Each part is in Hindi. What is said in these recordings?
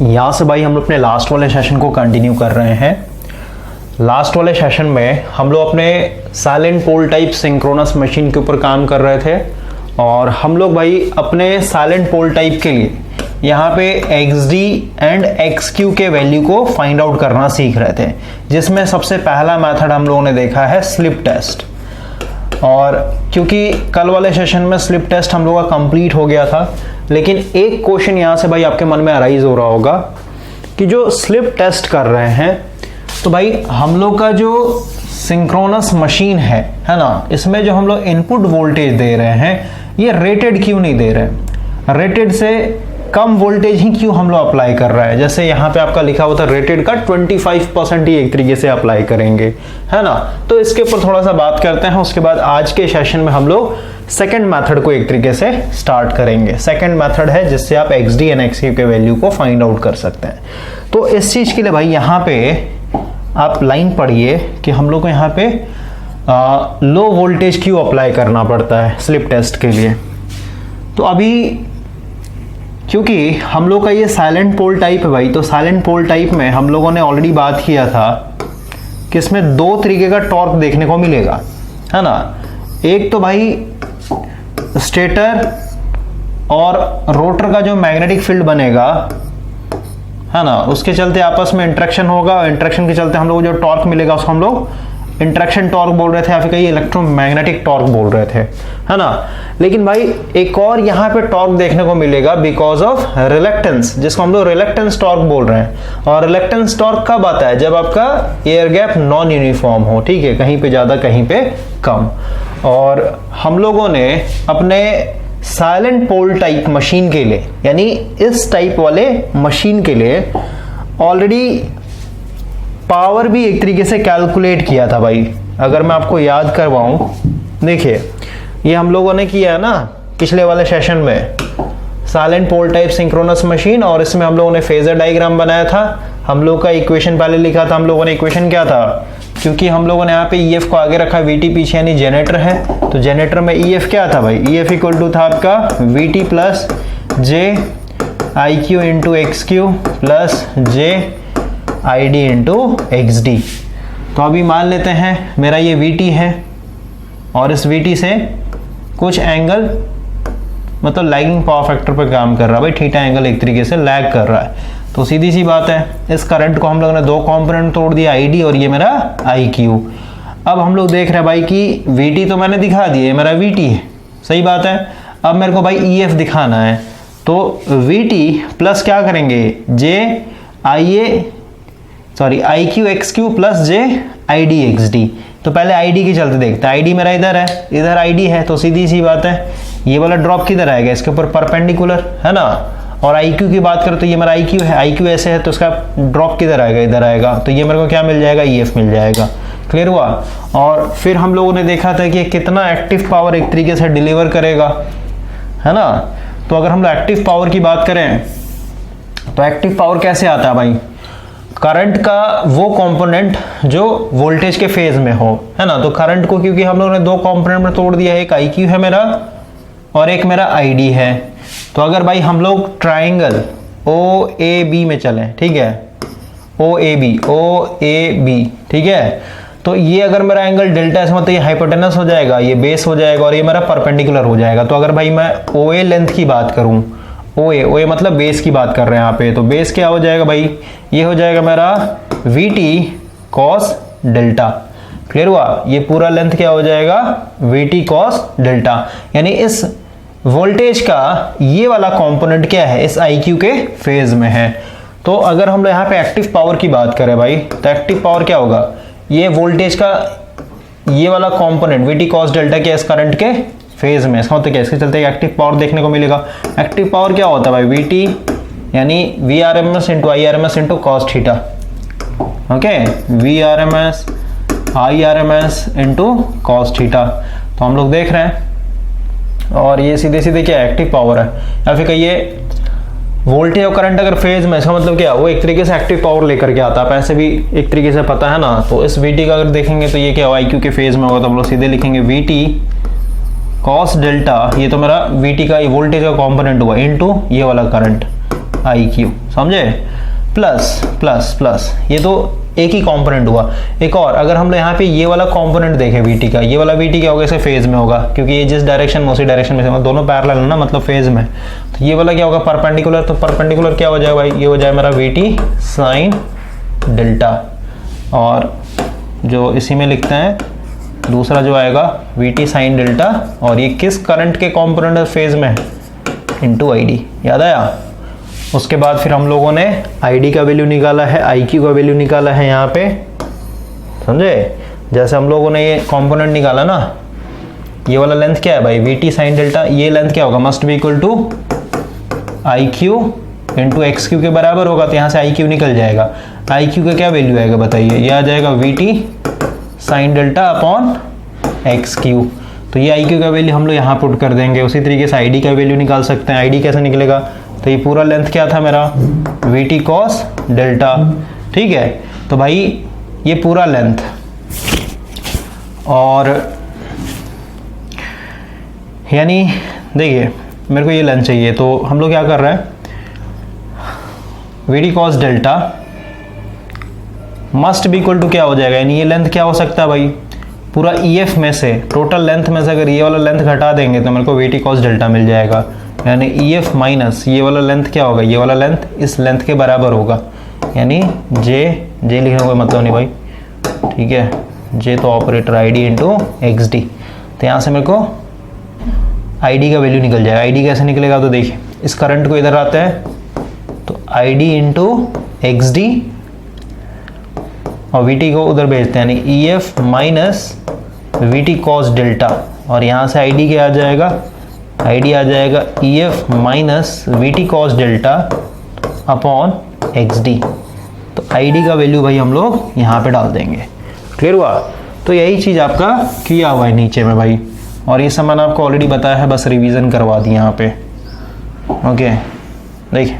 यहाँ से भाई हम लोग अपने लास्ट वाले सेशन को कंटिन्यू कर रहे हैं। लास्ट वाले सेशन में हम लोग अपने साइलेंट पोल टाइप सिंक्रोनस मशीन के ऊपर काम कर रहे थे और हम लोग भाई अपने साइलेंट पोल टाइप के लिए यहाँ पे XD एंड XQ के वैल्यू को फाइंड आउट करना सीख रहे थे, जिसमें सबसे पहला मेथड हम लोगों ने देखा है स्लिप टेस्ट। और क्योंकि कल वाले सेशन में स्लिप टेस्ट हम लोग का कंप्लीट हो गया था, लेकिन एक क्वेश्चन यहाँ से भाई आपके मन में अराइज हो रहा होगा कि जो स्लिप टेस्ट कर रहे हैं तो भाई हम लोग का जो सिंक्रोनस मशीन है ना, इसमें जो हम लोग इनपुट वोल्टेज दे रहे हैं ये रेटेड क्यों नहीं दे रहे, रेटेड से कम वोल्टेज ही क्यों हम लोग अप्लाई कर रहा है। जैसे यहाँ पे आपका लिखा हुआ था रेटेड का 25% ही एक तरीके से अप्लाई करेंगे, है ना। तो इसके ऊपर थोड़ा सा बात करते हैं, उसके बाद आज के सेशन में हम लोग सेकंड मेथड को एक तरीके से स्टार्ट करेंगे। सेकंड मेथड है जिससे आप XD एंड XQ के वैल्यू को फाइंड आउट कर सकते हैं। तो इस चीज के लिए भाई यहाँ पे आप लाइन पढ़िए कि हम लोग को यहाँ पे लो वोल्टेज क्यों अप्लाई करना पड़ता है स्लिप टेस्ट के लिए। तो अभी क्योंकि हम लोग का ये साइलेंट पोल टाइप है भाई, तो साइलेंट पोल टाइप में हम लोगों ने ऑलरेडी बात किया था कि इसमें दो तरीके का टॉर्क देखने को मिलेगा, है ना। एक तो भाई स्टेटर और रोटर का जो मैग्नेटिक फील्ड बनेगा, है ना, उसके चलते आपस में इंटरेक्शन होगा और इंटरेक्शन के चलते हम लोग जो टॉर्क मिलेगा उसको हम लोग इंटरेक्शन टॉर्क बोल रहे थे या फिर कहीं इलेक्ट्रोमैग्नेटिक टॉर्क बोल रहे थे, है ना। लेकिन भाई एक और यहाँ पे टॉर्क देखने को मिलेगा बिकॉज ऑफ रिलेक्टेंस, जिसको हम लोग रिलेक्टेंस टॉर्क बोल रहे हैं। और रिलेक्टेंस टॉर्क कब आता है, जब आपका एयर गैप नॉन यूनिफॉर्म हो, ठीक है, कहीं पे ज्यादा कहीं पे कम। और हम लोगों ने अपने साइलेंट पोल टाइप मशीन के लिए, यानी इस टाइप वाले मशीन के लिए ऑलरेडी पावर भी एक तरीके से कैलकुलेट किया था भाई। अगर मैं आपको याद करवाऊं, देखिए ये हम लोगों ने किया है ना पिछले वाले सेशन में, साइलेंट पोल टाइप सिंक्रोनस मशीन, और इसमें हम लोगों ने फेजर डायग्राम बनाया था। हम लोग का इक्वेशन पहले लिखा था, हम लोगों ने इक्वेशन क्या था, क्योंकि हम लोगों ने यहाँ पे EF को आगे रखा, VT पीछे यानी जनरेटर है, तो जनरेटर में EF क्या था भाई, EF इक्वल टू था आपका VT plus J IQ into XQ plus J ID into XD। तो अभी मान लेते हैं मेरा ये VT है और इस VT से कुछ एंगल मतलब लैगिंग पावर फैक्टर पर काम कर रहा है भाई, थीटा एंगल एक तरीके से लैग कर रहा है। तो सीधी सी बात है, इस करंट को हम लोगों ने दो कंपोनेंट तोड़ दिया, ID और ये मेरा IQ। अब हम लोग देख रहे हैं भाई कि VT तो मैंने दिखा दिया, ये मेरा VT है, सही बात है। अब मेरे को भाई EF दिखाना है, तो VT प्लस क्या करेंगे, IQ XQ plus J ID XD। तो पहले ID के चलते देखते हैं, ID मेरा इधर है, इधर ID है, तो सीधी सी बात है ये वाला ड्रॉप किधर आएगा, इसके ऊपर परपेंडिकुलर, है ना। और IQ की बात करें तो ये मेरा IQ है, IQ ऐसे है तो इसका ड्रॉप किधर आएगा, इधर आएगा, तो ये मेरे को क्या मिल जाएगा, EF मिल जाएगा। क्लियर हुआ। और फिर हम लोगों ने देखा था कि कितना एक्टिव पावर एक तरीके से डिलीवर करेगा, है ना। तो अगर हम लोग एक्टिव पावर की बात करें तो एक्टिव पावर कैसे आता है भाई, करंट का वो कंपोनेंट जो वोल्टेज के फेज में हो, है ना। तो करंट को क्योंकि हम लोगों ने दो कंपोनेंट में तोड़ दिया है, एक IQ है मेरा और एक मेरा ID है। तो अगर भाई हम लोग ट्राइंगल OAB में चलें, ठीक है, OAB, ठीक है, तो ये अगर मेरा एंगल डेल्टा है मतलब ये हाइपोटेनस हो जाएगा, ये बेस हो जाएगा और ये मेरा परपेंडिकुलर हो जाएगा। तो अगर भाई मैं OA लेंथ की बात करूं, OA मतलब बेस की बात कर रहे हैं यहाँ पे, तो बेस क्या हो जाएगा भाई, ये हो जाएगा मेरा VT cos डेल्टा। क्लियर हुआ। ये पूरा लेंथ क्या हो जाएगा, VT cos डेल्टा, यानी इस वोल्टेज का ये वाला कंपोनेंट क्या है, इस IQ के फेज में है। तो अगर हम लोग यहाँ पे एक्टिव पावर की बात करें भाई, तो एक्टिव पावर क्या होगा, ये वोल्टेज का ये वाला कंपोनेंट VT cos डेल्टा के इस करंट के फेज में, इसका मतलब क्या, इसके चलते एक्टिव पावर देखने को मिलेगा। एक्टिव पावर क्या होता है भाई, VT यानी VRMS into IRMS into cos theta, okay, VRMS IRMS into cos theta. तो हम लोग देख रहे हैं, और ये सीधे सीधे क्या एक्टिव पावर है, या फिर कहिए वोल्टेज और करंट अगर फेज में, इसका मतलब क्या, वो एक तरीके से एक्टिव पावर लेकर के आता है, ऐसे भी एक तरीके से पता है ना। तो इस VT का अगर देखेंगे तो ये क्या होगा, IQ के फेज में होगा, तो हम लोग सीधे लिखेंगे VT cos डेल्टा, ये तो मेरा VT का वोल्टेज का कंपोनेंट हुआ, इनटू ये वाला करंट आई क्यू, समझे, प्लस प्लस प्लस, ये तो एक ही कंपोनेंट हुआ। एक और अगर हम यहाँ पे ये वाला कंपोनेंट देखें वीटी का, ये वाला वीटी क्या होगा, इसे फेज में होगा, क्योंकि ये जिस डायरेक्शन में उसी डायरेक्शन में से दोनों पैरेलल है ना, मतलब फेज में। तो ये वाला क्या होगा, परपेंडिकुलर, तो परपेंडिकुलर क्या हो जाएगा भाई, ये हो जाएगा मेरा वीटी साइन डेल्टा, और जो इसी में लिखते हैं दूसरा जो आएगा वीटी साइन डेल्टा, और ये किस करंट के कंपोनेंट फेज में, इनटू आईडी, याद आया। उसके बाद फिर हम लोगों ने आईडी का वैल्यू निकाला है, आईक्यू का वैल्यू निकाला है यहाँ पे, समझे। जैसे हम लोगों ने ये कंपोनेंट निकाला ना, ये वाला लेंथ क्या है भाई, वीटी साइन डेल्टा, ये लेंथ क्या होगा, must be equal to I Q into X Q के बराबर होगा, तो यहाँ से आई क्यू निकल जाएगा। आई क्यू का क्या वैल्यू आएगा बताइए, ये आ जाएगा VT sine delta upon x Q. तो ये आई क्यू का वैल्यू हम लोग यहाँ पुट कर देंगे। उसी तरीके से आईडी का वैल्यू निकाल सकते हैं। आईडी कैसे निकलेगा, तो ये पूरा लेंथ क्या था मेरा, वीटी कॉस डेल्टा, ठीक है। तो भाई ये पूरा लेंथ, और यानी देखिए मेरे को ये लेंथ चाहिए, तो हम लोग क्या कर रहे हैं, VD cos delta must be equal to क्या हो जाएगा, यानी ये लेंथ क्या हो सकता है भाई, पूरा EF में से, टोटल लेंथ में से अगर ये वाला लेंथ घटा देंगे तो मेरे को वीटी कॉस डेल्टा मिल जाएगा, यानी EF माइनस ये वाला लेंथ क्या होगा, ये वाला लेंथ इस लेंथ के बराबर होगा, यानी जे लिखने का कोई मतलब नहीं भाई, ठीक है। जे तो operator ID into X D, तो यहाँ से मेरे को आईडी का वैल्यू निकल जाएगा। आईडी कैसे निकलेगा, तो देखिए इस करंट को इधर आते हैं, तो आईडी इंटू एक्स डी, और वीटी को उधर भेजते हैं, यानी EF minus VT cos delta, और यहाँ से आईडी क्या आ जाएगा, आईडी आ जाएगा EF minus VT cos delta upon x D. तो आईडी का वैल्यू भाई हम लोग यहाँ पे डाल देंगे, क्लियर हुआ। तो यही चीज़ आपका किया हुआ है नीचे में भाई, और ये सब मैंने आपको ऑलरेडी बताया है, बस रिवीजन करवा दी यहाँ पे, ओके। देखिए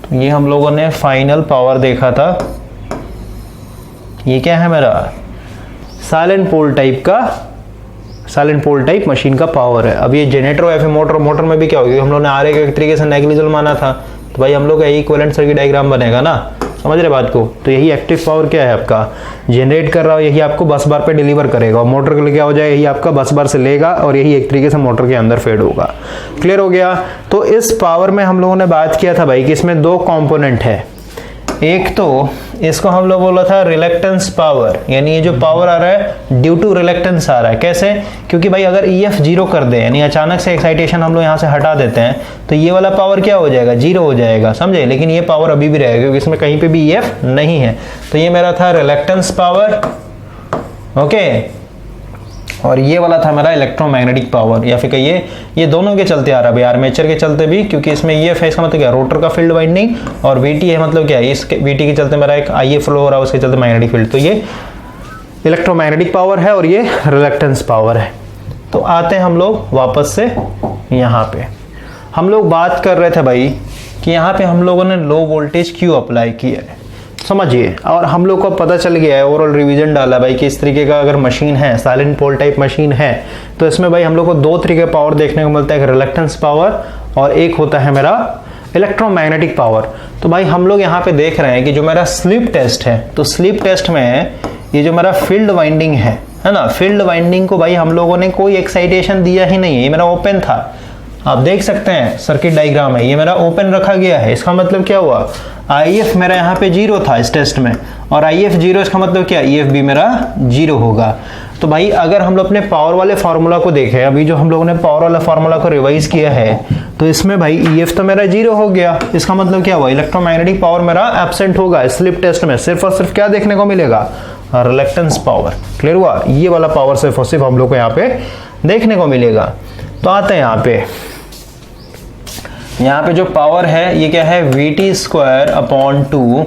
तो ये हम लोगों ने फाइनल पावर देखा था। ये क्या है मेरा, साइलेंट पोल टाइप का, साइलेंट पोल टाइप मशीन का पावर है। अब ये जनरेटर या फिर मोटर में भी क्या होगी, हम लोगों ने आर एक तरीके से नेग्लिजिबल माना था, तो भाई हम लोग का यही इक्विवेलेंट सर्किट डायग्राम बनेगा ना, समझ रहे बात को। तो यही एक्टिव पावर क्या है आपका, जनरेट कर रहा हो, यही आपको बस बार पे डिलीवर करेगा, और मोटर के लिए क्या हो जाए, यही आपका बस बार से लेगा, और यही एक तरीके से मोटर के अंदर फेड होगा, क्लियर हो गया। तो इस पावर में हम लोगों ने बात किया था भाई कि इसमें दो कंपोनेंट है। एक तो इसको हम लोग बोला था रिलेक्टेंस पावर, यानी ये जो पावर आ रहा है ड्यू टू रिलेक्टेंस आ रहा है। कैसे, क्योंकि भाई अगर EF जीरो कर दे, यानी अचानक से एक्साइटेशन हम लोग यहाँ से हटा देते हैं, तो ये वाला पावर क्या हो जाएगा, जीरो हो जाएगा, समझे। लेकिन ये पावर अभी भी रहेगा क्योंकि इसमें कहीं पे भी EF नहीं है। तो ये मेरा था रिलेक्टेंस पावर, ओके। और ये वाला था मेरा इलेक्ट्रोमैग्नेटिक पावर, या फिर कहिए ये दोनों के चलते आ रहा है भाई, आर्मेचर के चलते भी, क्योंकि इसमें EF है, इसका मतलब क्या, रोटर का फील्ड वाइंडिंग, और VT है मतलब क्या है, इस VT के चलते मेरा एक IF फ्लो हो रहा है, उसके चलते मैग्नेटिक फील्ड। तो ये इलेक्ट्रोमैग्नेटिक पावर है और ये रिलेक्टेंस पावर है। तो आते हैं हम लोग वापस से यहाँ पे, हम लोग बात कर रहे थे भाई कि यहाँ पे हम लोगों ने लो वोल्टेज क्यों अप्लाई किया है, समझिए। और हम लोग को पता चल गया है, ओवरऑल रिवीजन डाला भाई कि इस तरीके का अगर मशीन है, साइलेंट पोल टाइप मशीन है, तो इसमें भाई हम लोग को दो तरीके का पावर देखने को मिलता है, एक रिलेक्टेंस पावर और एक होता है मेरा इलेक्ट्रोमैग्नेटिक पावर। तो भाई हम लोग यहाँ पे देख रहे हैं कि जो मेरा स्लिप टेस्ट है, तो स्लिप टेस्ट में ये जो मेरा फील्ड वाइंडिंग है ना, फील्ड वाइंडिंग को भाई हम लोगों ने कोई एक्साइटेशन दिया ही नहीं है, ये मेरा ओपन था। आप देख सकते हैं सर्किट डायग्राम है, ये मेरा ओपन रखा गया है। इसका मतलब क्या हुआ, IF मेरा यहाँ पे जीरो था इस टेस्ट में, और IF जीरो, इसका मतलब क्या, EF भी मेरा जीरो होगा। तो भाई अगर हम लोग अपने पावर वाले फार्मूला को देखें, अभी जो हम लोगों ने पावर वाला फार्मूला को रिवाइज किया है, तो इसमें भाई EF तो मेरा जीरो हो गया। इसका मतलब क्या हुआ, इलेक्ट्रोमैग्नेटिक पावर मेरा एब्सेंट होगा स्लिप टेस्ट में। सिर्फ और सिर्फ क्या देखने को मिलेगा, रिलेक्टेंस पावर, क्लियर हुआ। ये वाला पावर सिर्फ और सिर्फ हम लोग को यहाँ पे देखने को मिलेगा। तो आते हैं यहाँ पे जो पावर है ये क्या है, VT square upon 2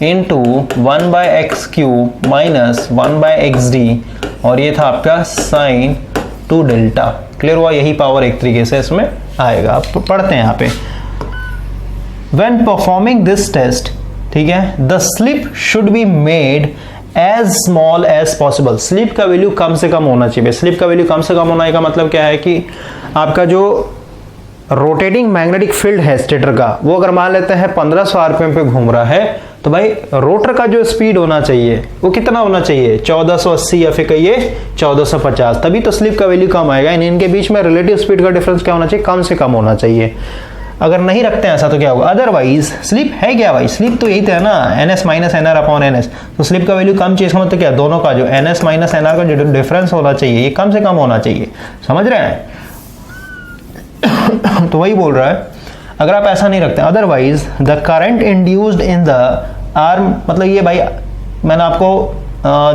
into 1/x cube minus 1/xd, और ये था आपका साइन 2 डेल्टा, क्लियर हुआ। यही पावर एक तरीके से इसमें आएगा। आप पढ़ते हैं यहाँ पे, व्हेन परफॉर्मिंग दिस टेस्ट, ठीक है, the slip should be made as small as possible. Slip का वैल्यू कम से कम होना चाहिए। स्लिप का वैल्यू कम से कम होने का मतलब क्या है कि आपका जो रोटेटिंग मैग्नेटिक फील्ड है स्टेटर का, वो अगर मान लेते हैं 1500 आरपीएम पे घूम रहा है, तो भाई रोटर का जो स्पीड होना चाहिए वो कितना होना चाहिए, 1480 या फिर कहिए 1450, तभी तो स्लिप का वैल्यू कम आएगा। इनके बीच में रिलेटिव स्पीड का डिफरेंस क्या होना चाहिए, कम से कम होना चाहिए। अगर नहीं रखते हैं ऐसा तो क्या होगा, अदरवाइज स्लिप है क्या भाई, स्लिप तो यही था ना, ns minus NR upon NS. तो स्लिप का वैल्यू कम चाहिए, इसका मतलब क्या, दोनों का जो ns माइनस एनआर का जो डिफरेंस होना चाहिए ये कम से कम होना चाहिए। समझ रहे हैं? तो वही बोल रहा है, अगर आप ऐसा नहीं रखते, otherwise the current induced in the arm, मतलब ये भाई मैंने आपको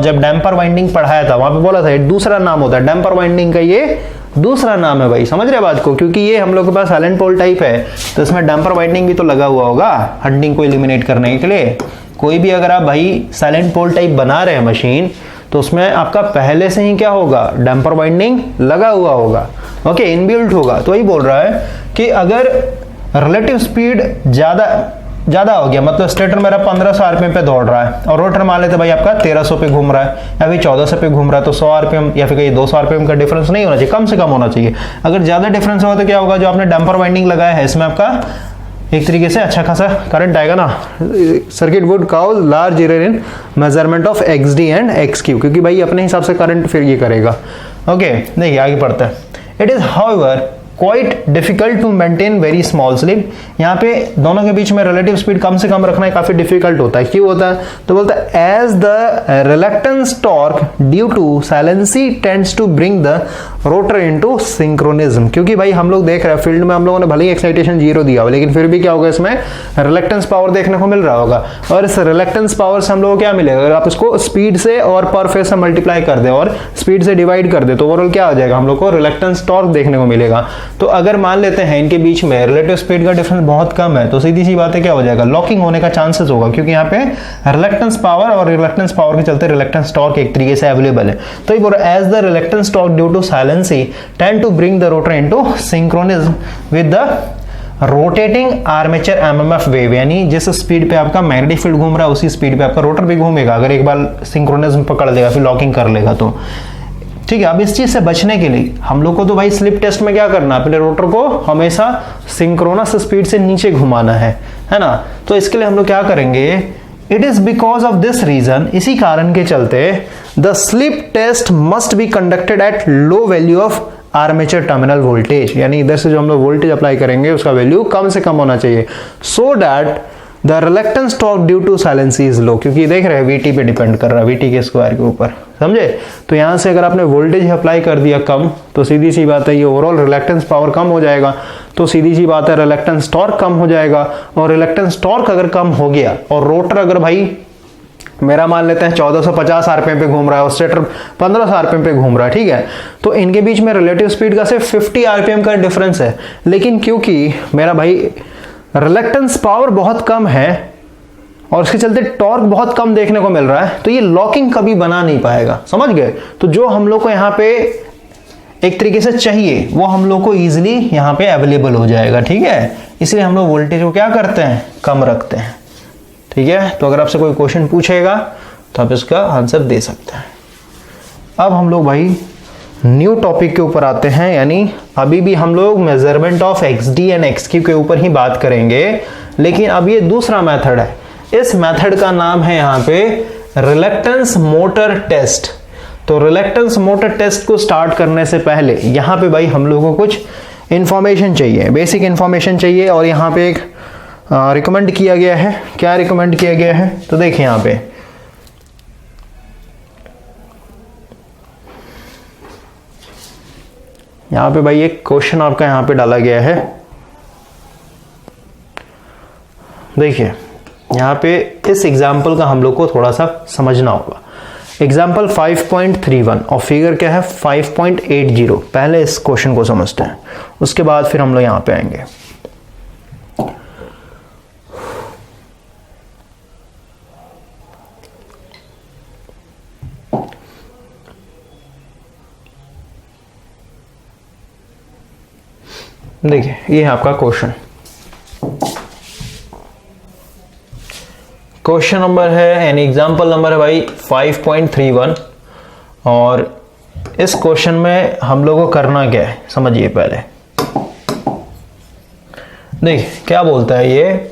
जब डैम्पर वाइंडिंग पढ़ाया था वहां पे बोला था दूसरा नाम होता है डैम्पर वाइंडिंग का, ये दूसरा नाम है भाई। समझ रहे बात को? क्योंकि ये हम लोग के पास साइलेंट पोल टाइप है तो इसमें डैम्पर वाइंडिंग भी तो लगा हुआ होगा हंटिंग को एलिमिनेट करने के लिए। कोई भी अगर आप भाई साइलेंट पोल टाइप बना रहे हैं मशीन, तो उसमें आपका पहले से ही क्या होगा, डैम्पर वाइंडिंग लगा हुआ होगा, ओके, इनबिल्ट होगा। तो वही बोल रहा है कि अगर रिलेटिव स्पीड ज्यादा हो गया, मतलब स्टेटर मेरा 1500 आरपीएम पे दौड़ रहा है और रोटर मान लेते भाई आपका 1300 पे घूम रहा है या फिर 1400 पे घूम रहा है, तो 100 आरपीएम या फिर कहीं 200 आरपीएम का डिफरेंस नहीं होना चाहिए, कम से कम होना चाहिए। अगर ज्यादा डिफरेंस होगा तो क्या होगा, जो आपने डैम्पर वाइंडिंग लगाया है इसमें आपका एक तरीके से अच्छा खासा करंट आएगा ना। Circuit would cause large error in measurement of XD and XQ, क्योंकि भाई अपने हिसाब से करंट फिर ये करेगा। ओके, देखिए आगे पढ़ते हैं। It is however quite difficult to maintain very small slip. यहाँ पे दोनों के बीच में रिलेटिव स्पीड कम से कम रखना काफी डिफिकल्ट होता है। क्यों होता है, तो बोलता है as the reluctance torque due to saliency tends to bring the rotor into synchronism. क्योंकि भाई हम लोग देख रहे हैं फील्ड में हम लोगों ने भले ही एक्साइटेशन 0 दिया हो, लेकिन फिर भी क्या होगा, इसमें रिलक्टेंस पावर देखने को मिल रहा होगा। और इस रिलक्टेंस पावर से हम लोगों को क्या मिलेगा, अगर आप इसको स्पीड से और पर फेज से मल्टीप्लाई कर दे और स्पीड से डिवाइड कर दे तो ओवरऑल क्या हो जाएगा, हम लोग को रिलक्टेंस टॉर्क देखने को मिलेगा। तो अगर मान लेते हैं इनके बीच में रिलेटिव स्पीड का डिफरेंस बहुत कम है, तो सीधी सी बात है क्या हो जाएगा, लॉकिंग होने का चांसेस होगा, क्योंकि यहाँ पे रिलक्टेंस पावर और रिलक्टेंस पावर के चलते रिलक्टेंस टॉर्क एक तरीके से अवेलेबल है। तो ये बोल रहा है as the reluctance torque due to saliency tend to bring the rotor into synchronism with the rotating armature MMF wave, यानी जिस स्पीड पे आपका मैग्नेटिक फील्ड घूम रहा है उसी स्पीड पे आपका रोटर भी घूमेगा, अगर एक बार सिंक्रोनिज्म पकड़ लेगा फिर लॉकिंग कर लेगा तो। ठीक है, अब इस चीज से बचने के लिए हम लोग को तो भाई स्लिप टेस्ट में क्या करना है, अपने रोटर को हमेशा सिंक्रोनस स्पीड से नीचे घुमाना है ना। तो इसके लिए हम लोग क्या करेंगे, it is because of this reason, इसी कारण के चलते the slip test must be conducted at low value of armature terminal voltage, यानी इधर से जो हम लोग वोल्टेज अप्लाई करेंगे उसका वैल्यू कम से कम होना चाहिए, so that the reluctance torque due to saliency is low. क्योंकि देख रहे हैं VT पे डिपेंड कर रहा है, VT के स्क्वायर के ऊपर, समझे। तो यहां से अगर आपने वोल्टेज अप्लाई कर दिया कम, तो सीधी सी बात है ये ओवरऑल रिलक्टेंस पावर कम हो जाएगा, तो सीधी सी बात है रिलक्टेंस टॉर्क कम हो जाएगा। और रिलक्टेंस टॉर्क अगर कम हो गया और रोटर अगर भाई मेरा मान लेते हैं 1450 आरपीएम पे घूम रहा है और स्टेटर 1500 आरपीएम पे घूम रहा है, ठीक है, तो इनके बीच में रिलेटिव स्पीड का सिर्फ 50 आरपीएम का डिफरेंस है, लेकिन क्योंकि मेरा भाई रिलक्टेंस पावर बहुत कम है और इसके चलते टॉर्क बहुत कम देखने को मिल रहा है, तो ये लॉकिंग कभी बना नहीं पाएगा, समझ गए। तो जो हम लोग को यहाँ पे एक तरीके से चाहिए वो हम लोग को इजीली यहाँ पे अवेलेबल हो जाएगा, ठीक है। इसलिए हम लोग वोल्टेज को क्या करते हैं, कम रखते हैं, ठीक है। तो अगर आपसे कोई क्वेश्चन पूछेगा तो आप इसका आंसर दे सकते हैं। अब हम लोग भाई न्यू टॉपिक के ऊपर आते हैं, यानी अभी भी हम लोग measurement of XD and XQ के ऊपर ही बात करेंगे, लेकिन अब ये दूसरा मेथड है। इस मेथड का नाम है यहाँ पे रिलक्टेंस मोटर टेस्ट। तो रिलक्टेंस मोटर टेस्ट को स्टार्ट करने से पहले यहाँ पे भाई हम लोगों को कुछ इंफॉर्मेशन चाहिए, बेसिक इंफॉर्मेशन चाहिए, और यहाँ पे एक रिकमेंड किया गया है। क्या रिकमेंड किया गया है, तो देखिए यहाँ पे भाई एक क्वेश्चन आपका यहाँ पे डाला गया है। देखिए यहाँ पे इस एग्जाम्पल का हम लोग को थोड़ा सा समझना होगा। एग्जाम्पल 5.31 और फिगर क्या है 5.80। पहले इस क्वेश्चन को समझते हैं, उसके बाद फिर हम लोग यहाँ पे आएंगे। देखिए ये है आपका क्वेश्चन। क्वेश्चन नंबर है एन एग्जाम्पल नंबर है भाई 5.31 और इस क्वेश्चन में हम लोगों को करना क्या है समझिए पहले। देख क्या बोलता है ये,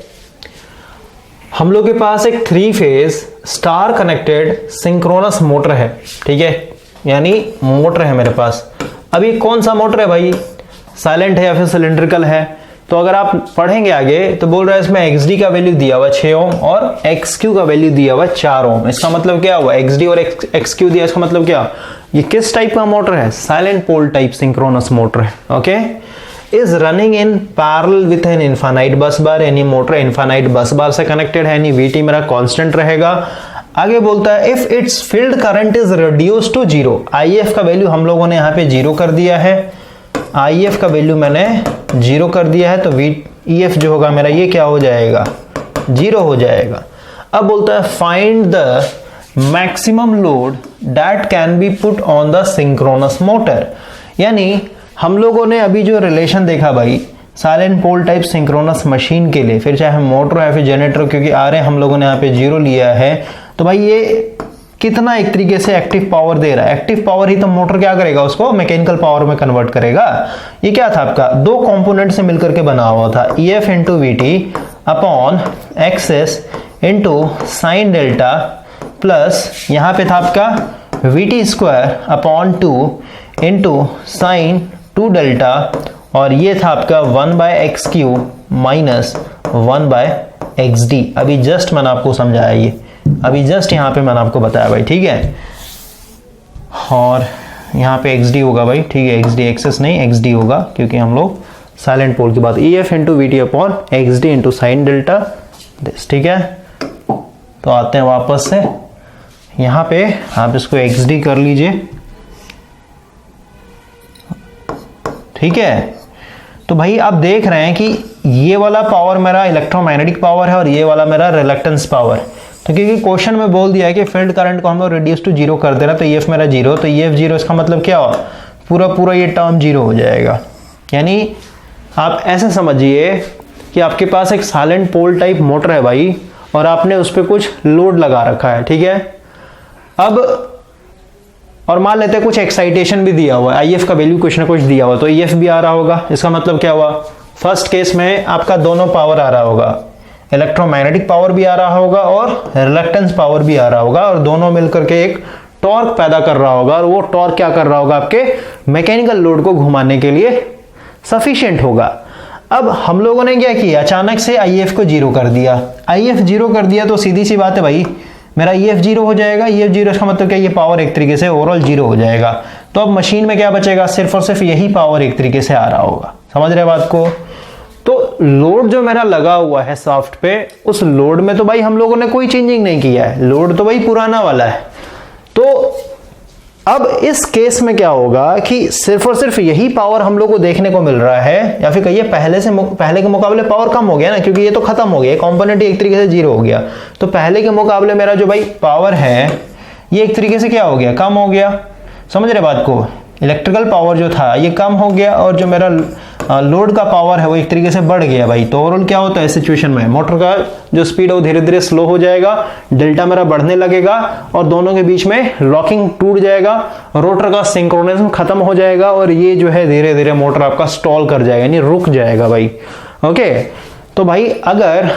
हम लोग के पास एक 3 phase star connected synchronous motor है, ठीक है, यानी मोटर है मेरे पास। अब ये कौन सा मोटर है भाई, साइलेंट है या फिर सिलिंड्रिकल है? तो अगर आप पढ़ेंगे आगे तो बोल रहा है इसमें XD का वैल्यू दिया हुआ 6 ओम और XQ का वैल्यू दिया हुआ 4 ओम। इसका मतलब क्या हुआ, XD और XQ दिया, इसका मतलब क्या, ये किस टाइप का मोटर है, साइलेंट पोल टाइप सिंक्रोनस मोटर है। Okay, is running in parallel with an infinite बस बार, यानी मोटर इनफाइनाइट बस बार से कनेक्टेड है, यानी VT मेरा कांस्टेंट रहेगा। आगे बोलता है if its field current is reduce to 0, IF का वैल्यू हम लोगों ने यहाँ पे 0 कर दिया है, IF का वैल्यू मैंने 0 कर दिया है, तो EF जो होगा मेरा ये क्या हो जाएगा, 0 हो जाएगा। अब बोलता है find the maximum load that can be put on the synchronous motor, यानी हम लोगों ने अभी जो रिलेशन देखा भाई साइलेंट पोल टाइप सिंक्रोनस मशीन के लिए, फिर चाहे मोटर है फिर जनरेटर, क्योंकि आर हम लोगों ने यहाँ पे 0 लिया है, तो भाई ये कितना एक तरीके से एक्टिव पावर दे रहा है। एक्टिव पावर ही तो मोटर क्या करेगा, उसको मैकेनिकल पावर में कन्वर्ट करेगा। ये क्या था आपका, 2 कंपोनेंट से मिलकर के बना हुआ था, EF into VT upon XS into sine delta plus यहाँ पे था आपका VT square upon 2 into sine 2 delta, और ये था आपका 1/XQ माइनस 1/XD। अभी जस्ट मैंने आपको समझाया, ये अभी जस्ट यहाँ पे मैंने आपको बताया भाई, ठीक है। और यहाँ पे XD होगा भाई, ठीक है, XD एक्सेस नहीं XD होगा, क्योंकि हम लोग साइलेंट पोल की बात, EF into VT upon XD into sine delta this, ठीक है। तो आते हैं वापस से यहाँ पे, आप इसको XD कर लीजिए, ठीक है। तो भाई आप देख रहे हैं कि ये वाला पावर मेरा इलेक्ट्रोमैग्नेटिक पावर है और ये वाला मेरा रिलक्टेंस पावर। तो क्योंकि क्वेश्चन में बोल दिया है कि फील्ड करंट को हम लोग रिड्यूस टू 0 कर दे रहा, तो EF मेरा 0, तो EF 0, इसका मतलब क्या हुआ, पूरा ये टर्म 0 हो जाएगा। यानी आप ऐसे समझिए कि आपके पास एक साइलेंट पोल टाइप मोटर है भाई, और आपने उस पर कुछ लोड लगा रखा है, ठीक है। अब और मान लेते हैं कुछ एक्साइटेशन भी दिया हुआ है, IF का वैल्यू कुछ ना कुछ दिया हुआ, तो EF भी आ रहा होगा। इसका मतलब क्या हुआ, फर्स्ट केस में आपका दोनों पावर आ रहा होगा, इलेक्ट्रोमैग्नेटिक पावर भी आ रहा होगा और रिलक्टेंस पावर भी आ रहा होगा, और दोनों मिलकर के एक टॉर्क पैदा कर रहा होगा, और वो टॉर्क क्या कर रहा होगा, आपके मैकेनिकल लोड को घुमाने के लिए सफिशिएंट होगा। अब हम लोगों ने क्या किया, अचानक से IF को 0 कर दिया। IF 0 कर दिया तो सीधी सी बात है भाई, मेरा EF 0 हो जाएगा। EF 0 इसका मतलब क्या, ये पावर एक तरीके से ओवरऑल 0 हो जाएगा। तो अब मशीन में क्या बचेगा, सिर्फ और सिर्फ यही पावर एक तरीके से आ रहा होगा। समझ रहे बात को? तो लोड जो मेरा लगा हुआ है सॉफ्ट पे, उस लोड में तो भाई हम लोगों ने कोई चेंजिंग नहीं किया है, लोड तो भाई पुराना वाला है। तो अब इस केस में क्या होगा कि सिर्फ और सिर्फ यही पावर हम लोग को देखने को मिल रहा है, या फिर कहिए पहले के मुकाबले पावर कम हो गया ना, क्योंकि ये तो खत्म हो गया, कंपोनेंट एक तरीके से 0 हो गया। तो पहले के मुकाबले मेरा जो भाई पावर है ये एक तरीके से क्या हो गया, कम हो गया। समझ रहे बात को? इलेक्ट्रिकल पावर जो था ये कम हो गया, और जो मेरा लोड का पावर है वो एक तरीके से बढ़ गया भाई। तो ओवरऑल क्या होता है इस सिचुएशन में, मोटर का जो स्पीड है वो धीरे धीरे स्लो हो जाएगा, डेल्टा मेरा बढ़ने लगेगा, और दोनों के बीच में लॉकिंग टूट जाएगा, रोटर का सिंक्रोनिज्म खत्म हो जाएगा, और ये जो है धीरे धीरे मोटर आपका स्टॉल कर जाएगा, यानी रुक जाएगा भाई। ओके, तो भाई अगर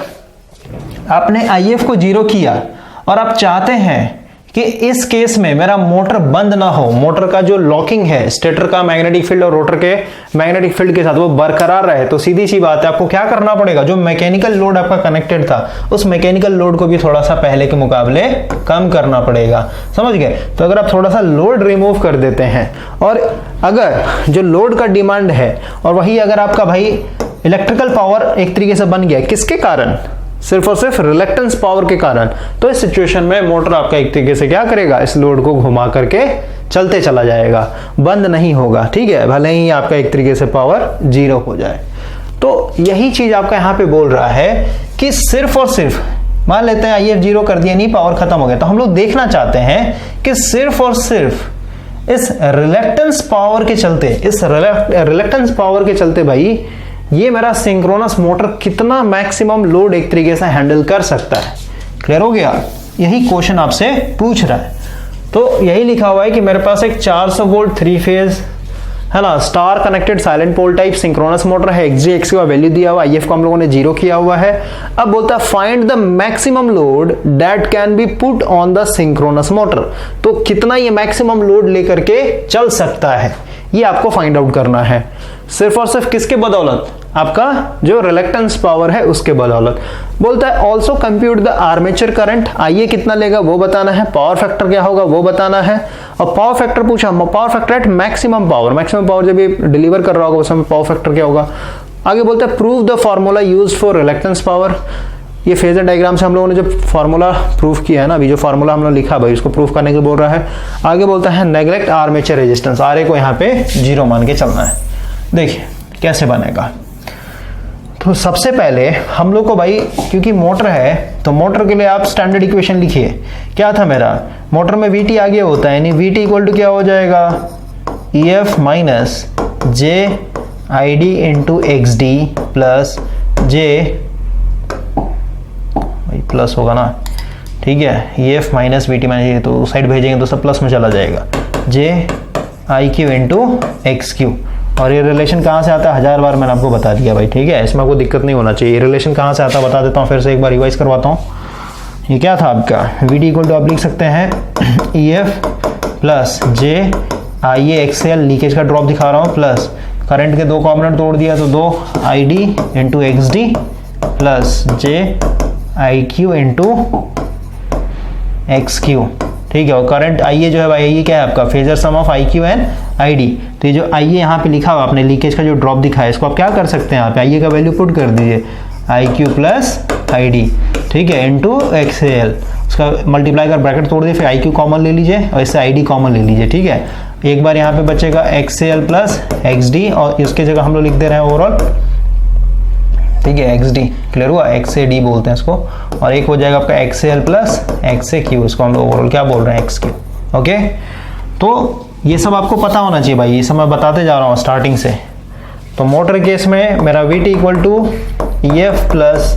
आपने IF को 0 किया और आप चाहते हैं कि इस केस में मेरा मोटर बंद ना हो, मोटर का जो लॉकिंग है स्टेटर का मैग्नेटिक फील्ड और रोटर के मैग्नेटिक फील्ड के साथ वो बरकरार रहे, तो सीधी सी बात है आपको क्या करना पड़ेगा, जो मैकेनिकल लोड आपका कनेक्टेड था उस मैकेनिकल लोड को भी थोड़ा सा पहले के मुकाबले कम करना पड़ेगा। समझ गए? तो अगर आप थोड़ा सा लोड रिमूव कर देते हैं, और अगर जो लोड का डिमांड है और वही अगर आपका भाई इलेक्ट्रिकल पावर एक तरीके से बन गया, किसके कारण, सिर्फ और सिर्फ रिलक्टेंस पावर के कारण, तो इस सिचुएशन में मोटर आपका एक तरीके से क्या करेगा, इस लोड को घुमा करके चलते चला जाएगा, बंद नहीं होगा। ठीक है, भले ही आपका एक तरीके से पावर 0 हो जाए। तो यही चीज आपका यहाँ पे बोल रहा है कि सिर्फ और सिर्फ मान लेते हैं IF 0 कर दिया, नहीं पावर खत्म हो गया, तो हम लोग देखना चाहते हैं कि सिर्फ और सिर्फ इस रिलक्टेंस पावर के चलते, इस रिलक्टेंस पावर के चलते भाई ये मेरा सिंक्रोनस मोटर कितना मैक्सिमम लोड एक तरीके से हैंडल कर सकता है। क्लियर हो गया? यही क्वेश्चन आपसे पूछ रहा है। तो यही लिखा हुआ है कि मेरे पास एक 400 वोल्ट 3 फेज है ना, स्टार कनेक्टेड साइलेंट पोल टाइप सिंक्रोनस मोटर है, एक्स जी एक्स का वैल्यू दिया हुआ, IF को हम लोगों ने 0 किया हुआ है। अब बोलता है find the maximum load that can be put on the synchronous motor. तो कितना ये मैक्सिमम लोड लेकर के चल सकता है, ये आपको फाइंड आउट करना है, सिर्फ और सिर्फ किसके बदौलत? आपका जो रिलक्टेंस पावर है उसके बदौलत। बोलता है also compute the armature current, आइए कितना लेगा वो बताना है, पावर फैक्टर क्या होगा वो बताना है। और पावर फैक्टर पूछा, power factor at maximum power, maximum power जब ये डिलीवर कर रहा होगा उस समय पावर फैक्टर क्या होगा। आगे बोलता है prove the formula use for reluctance power. ये फेजर डायग्राम से हम लोगों ने जो फॉर्मूला प्रूफ किया है ना, अभी जो फॉर्मूला हम लोग लिखा भाई उसको प्रूफ करने के बोल रहा है। आगे बोलता है नेग्लेक्ट आर्मेचर रेजिस्टेंस, आर को यहाँ पे 0 मान के चलना है। देखिए कैसे बनेगा। तो सबसे पहले हम लोग को भाई, क्योंकि मोटर है तो मोटर के लिए आप स्टैंडर्ड इक्वेशन लिखिए। क्या था मेरा, मोटर में VT आगे होता है, यानी VT इक्वल टू क्या हो जाएगा, EF minus JID into XD plus J, plus होगा ना, ठीक है, EF माइनस VT माइनस, तो साइड भेजेंगे तो सब प्लस में चला जाएगा, JIQ इंटू XQ। और ये रिलेशन कहाँ से आता है, 1000 बार मैंने आपको बता दिया भाई, ठीक है, इसमें आपको दिक्कत नहीं होना चाहिए। रिलेशन कहाँ से आता है बता देता हूँ, फिर से एक बार रिवाइज करवाता हूँ। ये क्या था आपका, VT इक्वल टू आप लिख सकते हैं EF प्लस JIA लीकेज का ड्रॉप दिखा रहा हूँ, प्लस करंट के 2 कॉम्पोनेंट तोड़ दिया तो 2ID into XD plus JIQ into XQ, ठीक है। और करंट IA जो है भाई, ये क्या है आपका, phasor sum of IQ and ID। तो ये जो IA यहाँ पे लिखा हुआ आपने, लीकेज का जो ड्रॉप दिखा है, इसको आप क्या कर सकते हैं, यहाँ पे IA का वैल्यू पुट कर दीजिए, IQ प्लस ID, ठीक है, इंटू XAL, उसका मल्टीप्लाई कर ब्रैकेट तोड़ दीजिए, फिर IQ कॉमन ले लीजिए और इससे ID कॉमन ले लीजिए, ठीक है। एक बार यहाँ पे बचेगा XAL प्लस XD और इसके जगह हम लोग लिख दे रहे हैं ओवरऑल, ठीक है, XD, क्लियर हुआ, XAD बोलते हैं इसको। और एक हो जाएगा आपका XAL प्लस XAQ, इसको हम लोग ओवरऑल क्या बोल रहे हैं, XQ, ओके। तो ये सब आपको पता होना चाहिए भाई, ये सब मैं बताते जा रहा हूँ स्टार्टिंग से। तो मोटर केस में मेरा VT equal to EF plus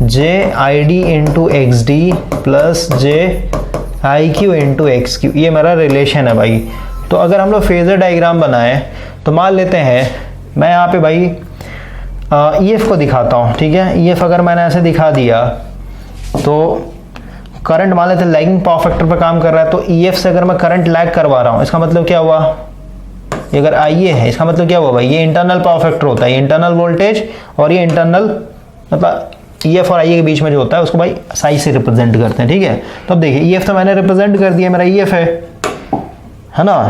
JID into XD plus JIQ into XQ, ये मेरा रिलेशन है भाई। तो अगर हम लोग फेजर डायग्राम बनाए तो मान लेते हैं मैं यहाँ पे भाई EF को दिखाता हूँ, ठीक है। EF अगर मैंने ऐसे दिखा दिया तो करंट मान लेते हैं लैगिंग पावर फैक्टर पर काम कर रहा है, तो EF से अगर मैं करंट लैग करवा रहा हूँ, इसका मतलब क्या हुआ, ये अगर IA है इसका मतलब क्या हुआ भाई, ये इंटरनल पावर फैक्टर होता है, ये इंटरनल वोल्टेज, और ये इंटरनल मतलब EF और IA के बीच में जो होता है उसको भाई साई से रिप्रेजेंट करते हैं, ठीक है। तो अब देखिए EF तो मैंने रिप्रेजेंट कर दिया, मेरा EF है ना।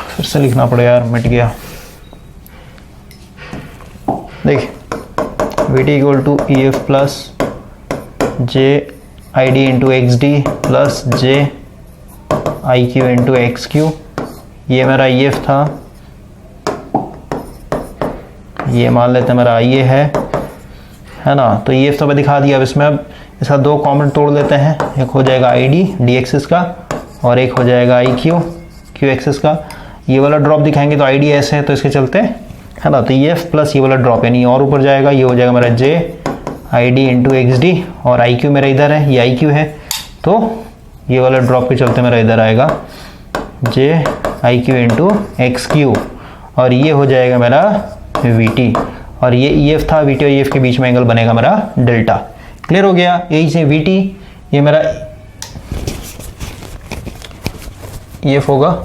फिर से लिखना पड़ेगा यार, मिट गया। देखिए VT equal to EF plus JID into XD plus JIQ into XQ, ये मेरा EF था, ये मान लेते हैं मेरा IA है ना। तो EF तो मैं दिखा दिया, अब इसमें अब इसका 2 कॉम्पोनेंट तोड़ लेते हैं, एक हो जाएगा ID D एक्सिस का और एक हो जाएगा IQ Q एक्सिस का। ये वाला ड्रॉप दिखाएंगे तो ID ऐसे है तो इसके चलते है ना, तो EF प्लस ये वाला ड्रॉप यानी और ऊपर जाएगा, ये हो जाएगा मेरा JID इंटू XD और IQ मेरा इधर है, ये IQ है, तो ये वाला ड्रॉप के चलते मेरा इधर आएगा JIQ इंटू XQ और ये हो जाएगा मेरा VT, और ये EF था, VT और EF के बीच में एंगल बनेगा मेरा डेल्टा। क्लियर हो गया, यही से VT, ये मेरा EF होगा।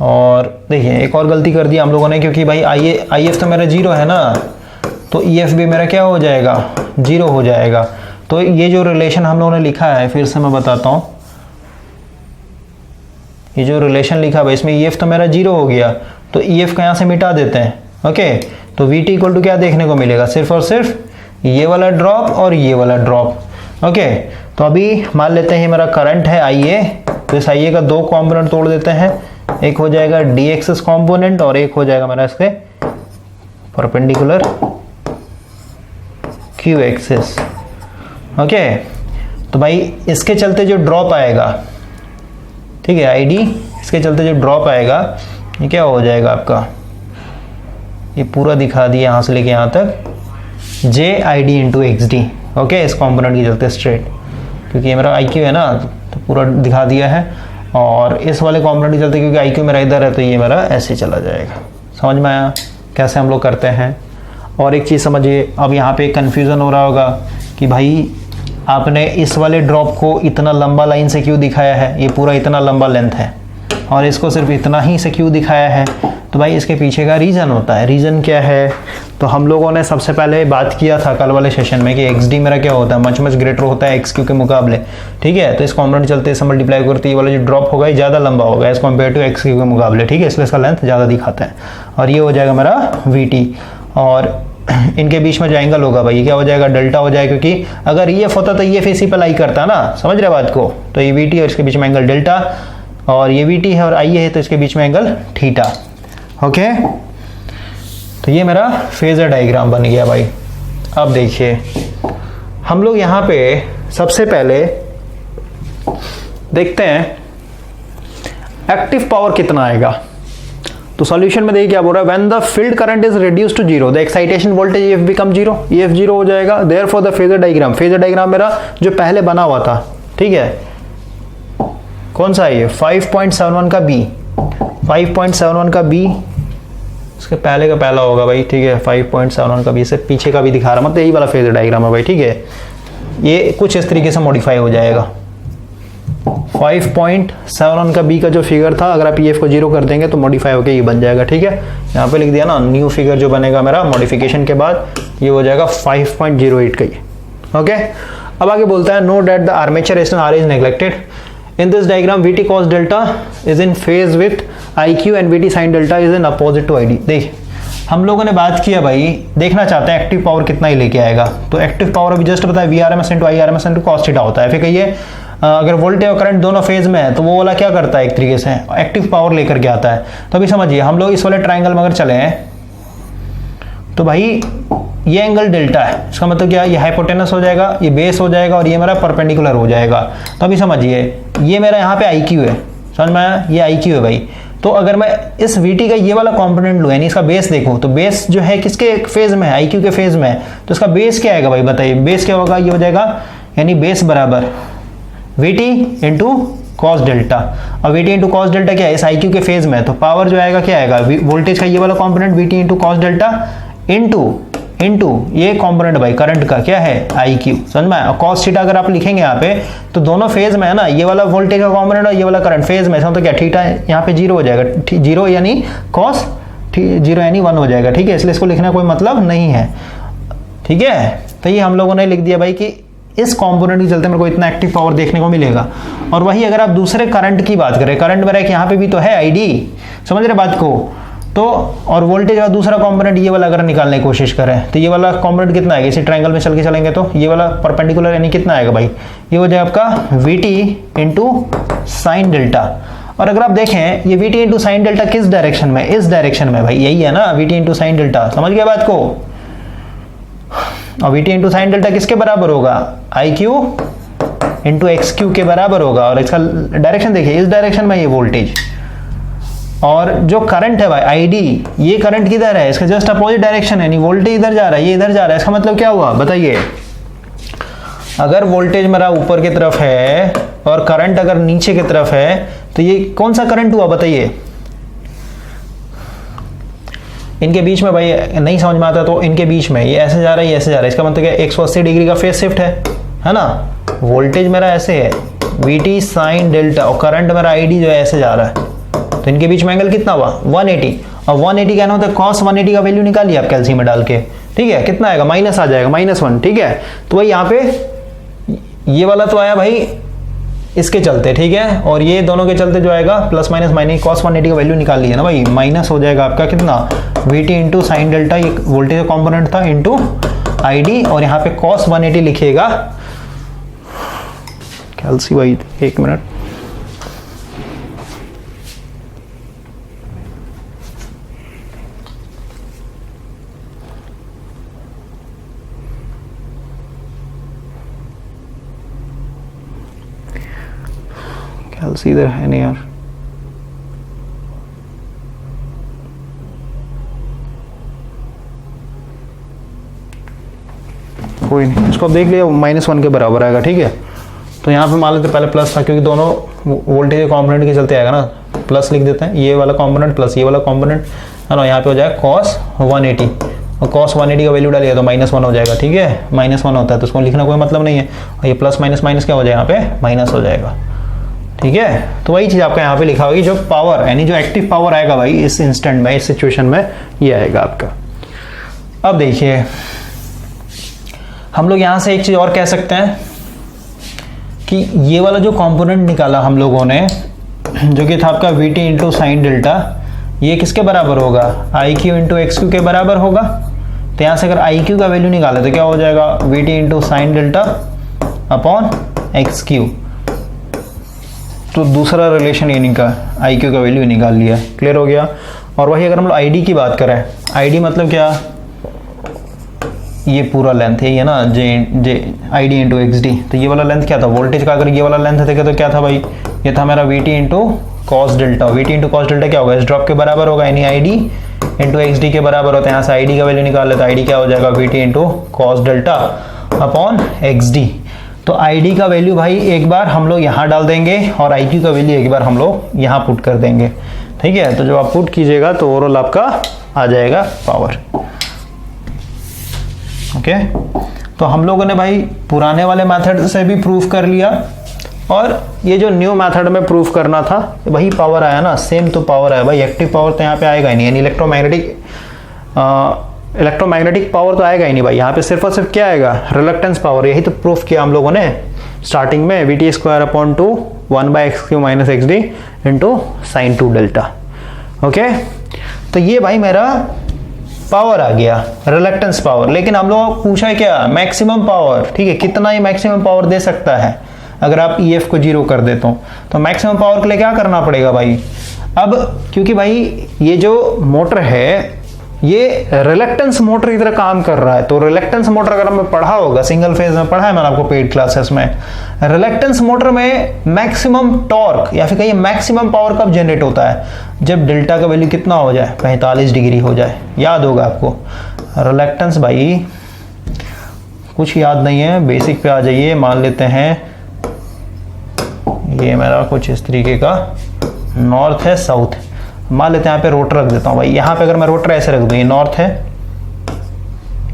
और देखिए एक और गलती कर दी हम लोगों ने, क्योंकि भाई IF तो मेरा 0 है ना, तो EF भी मेरा क्या हो जाएगा, 0 हो जाएगा। तो ये जो रिलेशन हम लोगों ने लिखा है, फिर से मैं बताता हूँ, ये जो रिलेशन लिखा है इसमें EF तो मेरा 0 हो गया, तो EF को यहाँ से मिटा देते हैं, ओके। तो VT इक्वल टू क्या देखने को मिलेगा, सिर्फ और सिर्फ ये वाला ड्रॉप और ये वाला ड्रॉप, ओके। तो अभी मान लेते हैं मेरा करंट है IA, तो इस IA का 2 कॉम्पोनेंट तोड़ देते हैं, एक हो जाएगा D एक्सिस कॉम्पोनेंट और एक हो जाएगा मेरा इसके परपेंडिकुलर Q एक्सिस, ओके। तो भाई इसके चलते जो ड्रॉप आएगा, ठीक है, ID, इसके चलते जो ड्रॉप आएगा ये क्या हो जाएगा आपका, ये पूरा दिखा दिया यहाँ से लेके यहाँ तक J I D into X D. Okay, इस कॉम्पोनेंट के चलते स्ट्रेट, क्योंकि ये मेरा आई क्यू है ना, तो पूरा दिखा दिया है। और इस वाले कॉम्पोनेंट के चलते क्योंकि आई क्यू मेरा इधर है तो ये मेरा ऐसे चला जाएगा। समझ में आया कैसे हम लोग करते हैं? और एक चीज़ समझिए, अब यहाँ पे कन्फ्यूज़न हो रहा होगा कि भाई आपने इस वाले ड्रॉप को इतना लंबा लाइन से क्यों दिखाया है, ये पूरा इतना लंबा लेंथ है और इसको सिर्फ इतना ही से क्यों दिखाया है? तो भाई इसके पीछे का रीज़न होता है। रीज़न क्या है? तो हम लोगों ने सबसे पहले बात किया था कल वाले सेशन में कि एक्स डी मेरा क्या होता है, मच ग्रेटर होता है एक्स क्यू के मुकाबले। ठीक है, तो इस कॉम्पोनेंट चलते इसे मल्टीप्लाई करते ये वाला जो ड्रॉप होगा ये ज़्यादा लंबा होगा as compare to X Q के मुकाबले। ठीक है, इसलिए इसका लेंथ ज़्यादा दिखाता है और ये हो जाएगा मेरा वी टी। और इनके बीच में जो एंगल होगा भाई क्या हो जाएगा? डेल्टा हो जाएगा, क्योंकि अगर ये होता तो ये फेस पे लाई करता ना, समझ रहे बात को? तो ये वी टी और इसके बीच में एंगल डेल्टा, और ये वी टी है और आई है तो इसके बीच में एंगल थीटा। ओके, तो ये मेरा फेजर डायग्राम बन गया भाई। अब देखिए हम लोग यहाँ पे सबसे पहले देखते हैं एक्टिव पावर कितना आएगा। तो सॉल्यूशन में देखिए क्या बोल रहा है, when the field current is reduce to zero the excitation voltage EF become zero, EF zero हो जाएगा। देयरफॉर द फेजर डायग्राम मेरा जो पहले बना हुआ था, ठीक है, कौन सा है ये 5.71 का बी, 5.71 का बी इसके पहले का पहला होगा भाई। ठीक है, 5.71 का बी से पीछे का भी दिखा रहा, मतलब यही वाला फेजर डायग्राम है भाई। ठीक है, ये कुछ इस तरीके से मॉडिफाई हो जाएगा। 5.71 का बी का जो फिगर था, अगर आप EF को जीरो कर देंगे तो मॉडिफाई होकर ये बन जाएगा। ठीक है, यहाँ पे लिख दिया ना, न्यू फिगर जो बनेगा मेरा मॉडिफिकेशन के बाद ये हो जाएगा 5.08 का ये। ओके, अब आगे बोलता है note that the armature resistance R is neglected in this diagram VT cos delta is in phase with IQ and VT sin delta is in opposite to ID। देख हम लोगों ने बात किया भाई, देखना चाहते हैं एक्टिव पावर कितना ही लेके आएगा। तो एक्टिव पावर अभी जस्ट पता है VRMS into IRMS into cos theta होता है। फिर कहिए अगर वोल्टेज और करंट दोनों फेज में है तो वो वाला क्या करता है, एक तरीके से एक्टिव पावर लेकर के आता है। तो अभी समझिए हम लोग इस वाले ट्राइंगल में अगर चले हैं तो भाई ये एंगल डेल्टा है, इसका मतलब क्या, ये हाइपोटेनस हो जाएगा, ये बेस हो जाएगा और ये मेरा परपेंडिकुलर हो जाएगा। तो अभी समझिए ये मेरा यहाँ पे आई क्यू है, समझ में आया, ये आई क्यू है भाई। तो अगर मैं इस वीटी का ये वाला कंपोनेंट लूँ, यानी इसका बेस देखो, तो बेस जो है किसके फेज में है, आई क्यू के फेज में है, तो इसका बेस क्या आएगा भाई बताइए? बेस क्या होगा? ये हो जाएगा यानी बेस बराबर वीटी इंटू कॉस डेल्टा। और वीटी इंटू कॉस डेल्टा क्या है, इस आई क्यू के फेज में, तो पावर जो आएगा क्या आएगा, वोल्टेज का ये वाला component VT into cos delta into ये कंपोनेंट भाई करंट का क्या है, आई क्यू। समझ में? और कॉस थीटा अगर आप लिखेंगे यहाँ पे तो दोनों फेज में है ना, ये वाला वोल्टेज का कंपोनेंट और ये वाला करंट फेज में, तो क्या थीटा यहाँ पे जीरो हो जाएगा, जीरो यानी कॉस जीरो यानी 1 हो जाएगा। ठीक है, इसलिए इसको लिखना कोई मतलब नहीं है। ठीक है, तो ये हम लोगों ने लिख दिया भाई कि इस कंपोनेंट के चलते मेरे को इतना एक्टिव पावर देखने को मिलेगा। और वही अगर आप दूसरे करंट की बात करें, करंट मेरा यहाँ पे भी तो है आईडी, समझ रहे बात को? तो और वोल्टेज का दूसरा कंपोनेंट ये वाला अगर निकालने की कोशिश करें तो ये वाला कंपोनेंट कितना आएगा, इसी ट्रायंगल में चल के चलेंगे तो ये वाला परपेंडिकुलर यानी कितना आएगा भाई, ये हो जाएगा आपका वीटी इंटू साइन डेल्टा। और अगर आप देखें ये वीटी इंटू साइन डेल्टा किस डायरेक्शन में, इस डायरेक्शन में भाई, यही है ना वीटी इंटू साइन डेल्टा, समझ गया बात को? और वीटी इंटू साइन डेल्टा किसके बराबर होगा, आई क्यू इंटू एक्स क्यू के बराबर होगा। और इसका डायरेक्शन देखिए, इस डायरेक्शन में ये वोल्टेज और जो करंट है भाई आईडी, ये करंट किधर है, इसका जस्ट अपोजिट डायरेक्शन है, यानी वोल्टेज इधर जा रहा है, ये इधर जा रहा है। इसका मतलब क्या हुआ बताइए, अगर वोल्टेज मेरा ऊपर की तरफ है और करंट अगर नीचे की तरफ है तो ये कौन सा करंट हुआ बताइए? इनके बीच में भाई नहीं समझ में आता तो इनके बीच में ये ऐसे जा रहा है, ये ऐसे जा रहा है, इसका मतलब क्या 180 डिग्री का फेज शिफ्ट है ना। वोल्टेज मेरा ऐसे है वीटी साइन डेल्टा और करंट मेरा आईडी जो है ऐसे जा रहा है, तो इनके बीच में एंगल कितना हुआ 180। और 180 कहना होता है cos 180 का वैल्यू निकालिए आप कैल्सियम में डाल के, ठीक है, कितना आएगा, माइनस आ जाएगा, -1। ठीक है, तो भाई यहाँ पे ये वाला तो आया भाई इसके चलते, ठीक है, और ये दोनों के चलते जो आएगा प्लस माइनस माइनस cos 180 का वैल्यू निकाल लिया ना भाई, माइनस हो जाएगा आपका कितना, वीटी इंटू साइन डेल्टा, ये वोल्टेज का कॉम्पोनेंट था, इंटू आईडी, और यहाँ पे cos 180 लिखिएगा कैल्सी भाई, एक मिनट, कैल्सी इधर है नहीं यार। कोई नहीं, इसको आप देख लिया -1 के बराबर आएगा, ठीक है। तो यहाँ पे मान लेते पहले प्लस था क्योंकि दोनों वोल्टेज के कॉम्पोनेंट के चलते आएगा ना, प्लस लिख देते हैं, ये वाला कॉम्पोनेंट प्लस ये वाला कॉम्पोनेंट है ना, यहाँ पे हो जाएगा cos 180 और cos 180 का वैल्यू डालिएगा तो -1 हो जाएगा, ठीक है। -1 होता है तो उसको लिखना कोई मतलब नहीं है, और ये प्लस माइनस माइनस क्या हो जाएगा, यहाँ पे माइनस हो जाएगा, ठीक है। तो वही चीज़ आपका यहाँ पे लिखा होगी, जो पावर यानी जो एक्टिव पावर आएगा भाई इस इंस्टेंट में, इस सिचुएशन में, ये आएगा आपका। अब देखिए हम लोग यहाँ से एक चीज़ और कह सकते हैं कि ये वाला जो कंपोनेंट निकाला हम लोगों ने, जो कि था आपका Vt इंटू साइन डेल्टा, ये किसके बराबर होगा, IQ इंटू XQ के बराबर होगा। तो यहाँ से अगर IQ का वैल्यू निकाले तो क्या हो जाएगा, Vt into sine delta upon XQ। तो दूसरा रिलेशन ये निकाल, IQ का वैल्यू निकाल लिया, क्लियर हो गया। और वही अगर हम लोग ID की बात करें, ID मतलब क्या, ये पूरा लेंथ है, ये ना जे ID इंटू XD, तो ये वाला लेंथ क्या था वोल्टेज का, अगर ये वाला लेंथ देखे तो क्या था भाई, ये था मेरा Vt into cos delta. Vt into cos delta क्या होगा, इस ड्रॉप के बराबर होगा, यानी ID इंटू XD के बराबर होता है। यहाँ से ID का वैल्यू निकाल लेते हैं, ID क्या हो जाएगा, Vt into cos delta upon XD। तो ID का वैल्यू भाई एक बार हम लोग यहाँ डाल देंगे और IQ का वैल्यू एक बार हम लोग यहाँ पुट कर देंगे, ठीक है। तो जब आप पुट कीजिएगा तो ओवरऑल आपका आ जाएगा पावर, ओके। तो हम लोगों ने भाई पुराने वाले मेथड से भी प्रूफ कर लिया, और ये जो न्यू मेथड में प्रूफ करना था वही पावर आया ना, सेम तो पावर आया भाई। एक्टिव पावर तो यहाँ पे आएगा ही नहीं, यानी इलेक्ट्रोमैग्नेटिक पावर तो आएगा ही नहीं भाई। यहाँ पे सिर्फ और सिर्फ क्या आएगा, रिलक्टेंस पावर। यही तो प्रूफ किया हम लोगों ने स्टार्टिंग में, Vt square upon 2 1/XQ minus XD into sine 2 delta, okay. तो ये भाई मेरा पावर आ गया, रिलक्टेंस पावर। लेकिन हम लोग पूछा है क्या, मैक्सिमम पावर, ठीक है, कितना ही मैक्सिमम पावर दे सकता है अगर आप EF को 0 कर देते हो। तो मैक्सिमम पावर के लिए क्या करना पड़ेगा भाई, अब क्योंकि भाई ये जो मोटर है ये रिलक्टेंस मोटर की तरह काम कर रहा है, तो रिलक्टेंस मोटर अगर हमने पढ़ा होगा, सिंगल फेज में पढ़ा है मैंने आपको पेड क्लासेस में, रिलक्टेंस मोटर में मैक्सिमम टॉर्क या फिर कहिए मैक्सिमम पावर कब जनरेट होता है, जब डेल्टा का वैल्यू कितना हो जाए, 45 डिग्री हो जाए। याद होगा आपको रिलक्टेंस, भाई कुछ याद नहीं है, बेसिक पे आ जाइए। मान लेते हैं ये मेरा कुछ इस तरीके का नॉर्थ है, साउथ, मान लेते हैं यहाँ पे रोटर रख देता हूँ भाई। यहाँ पे अगर मैं रोटर ऐसे रख दूँ, ये नॉर्थ है,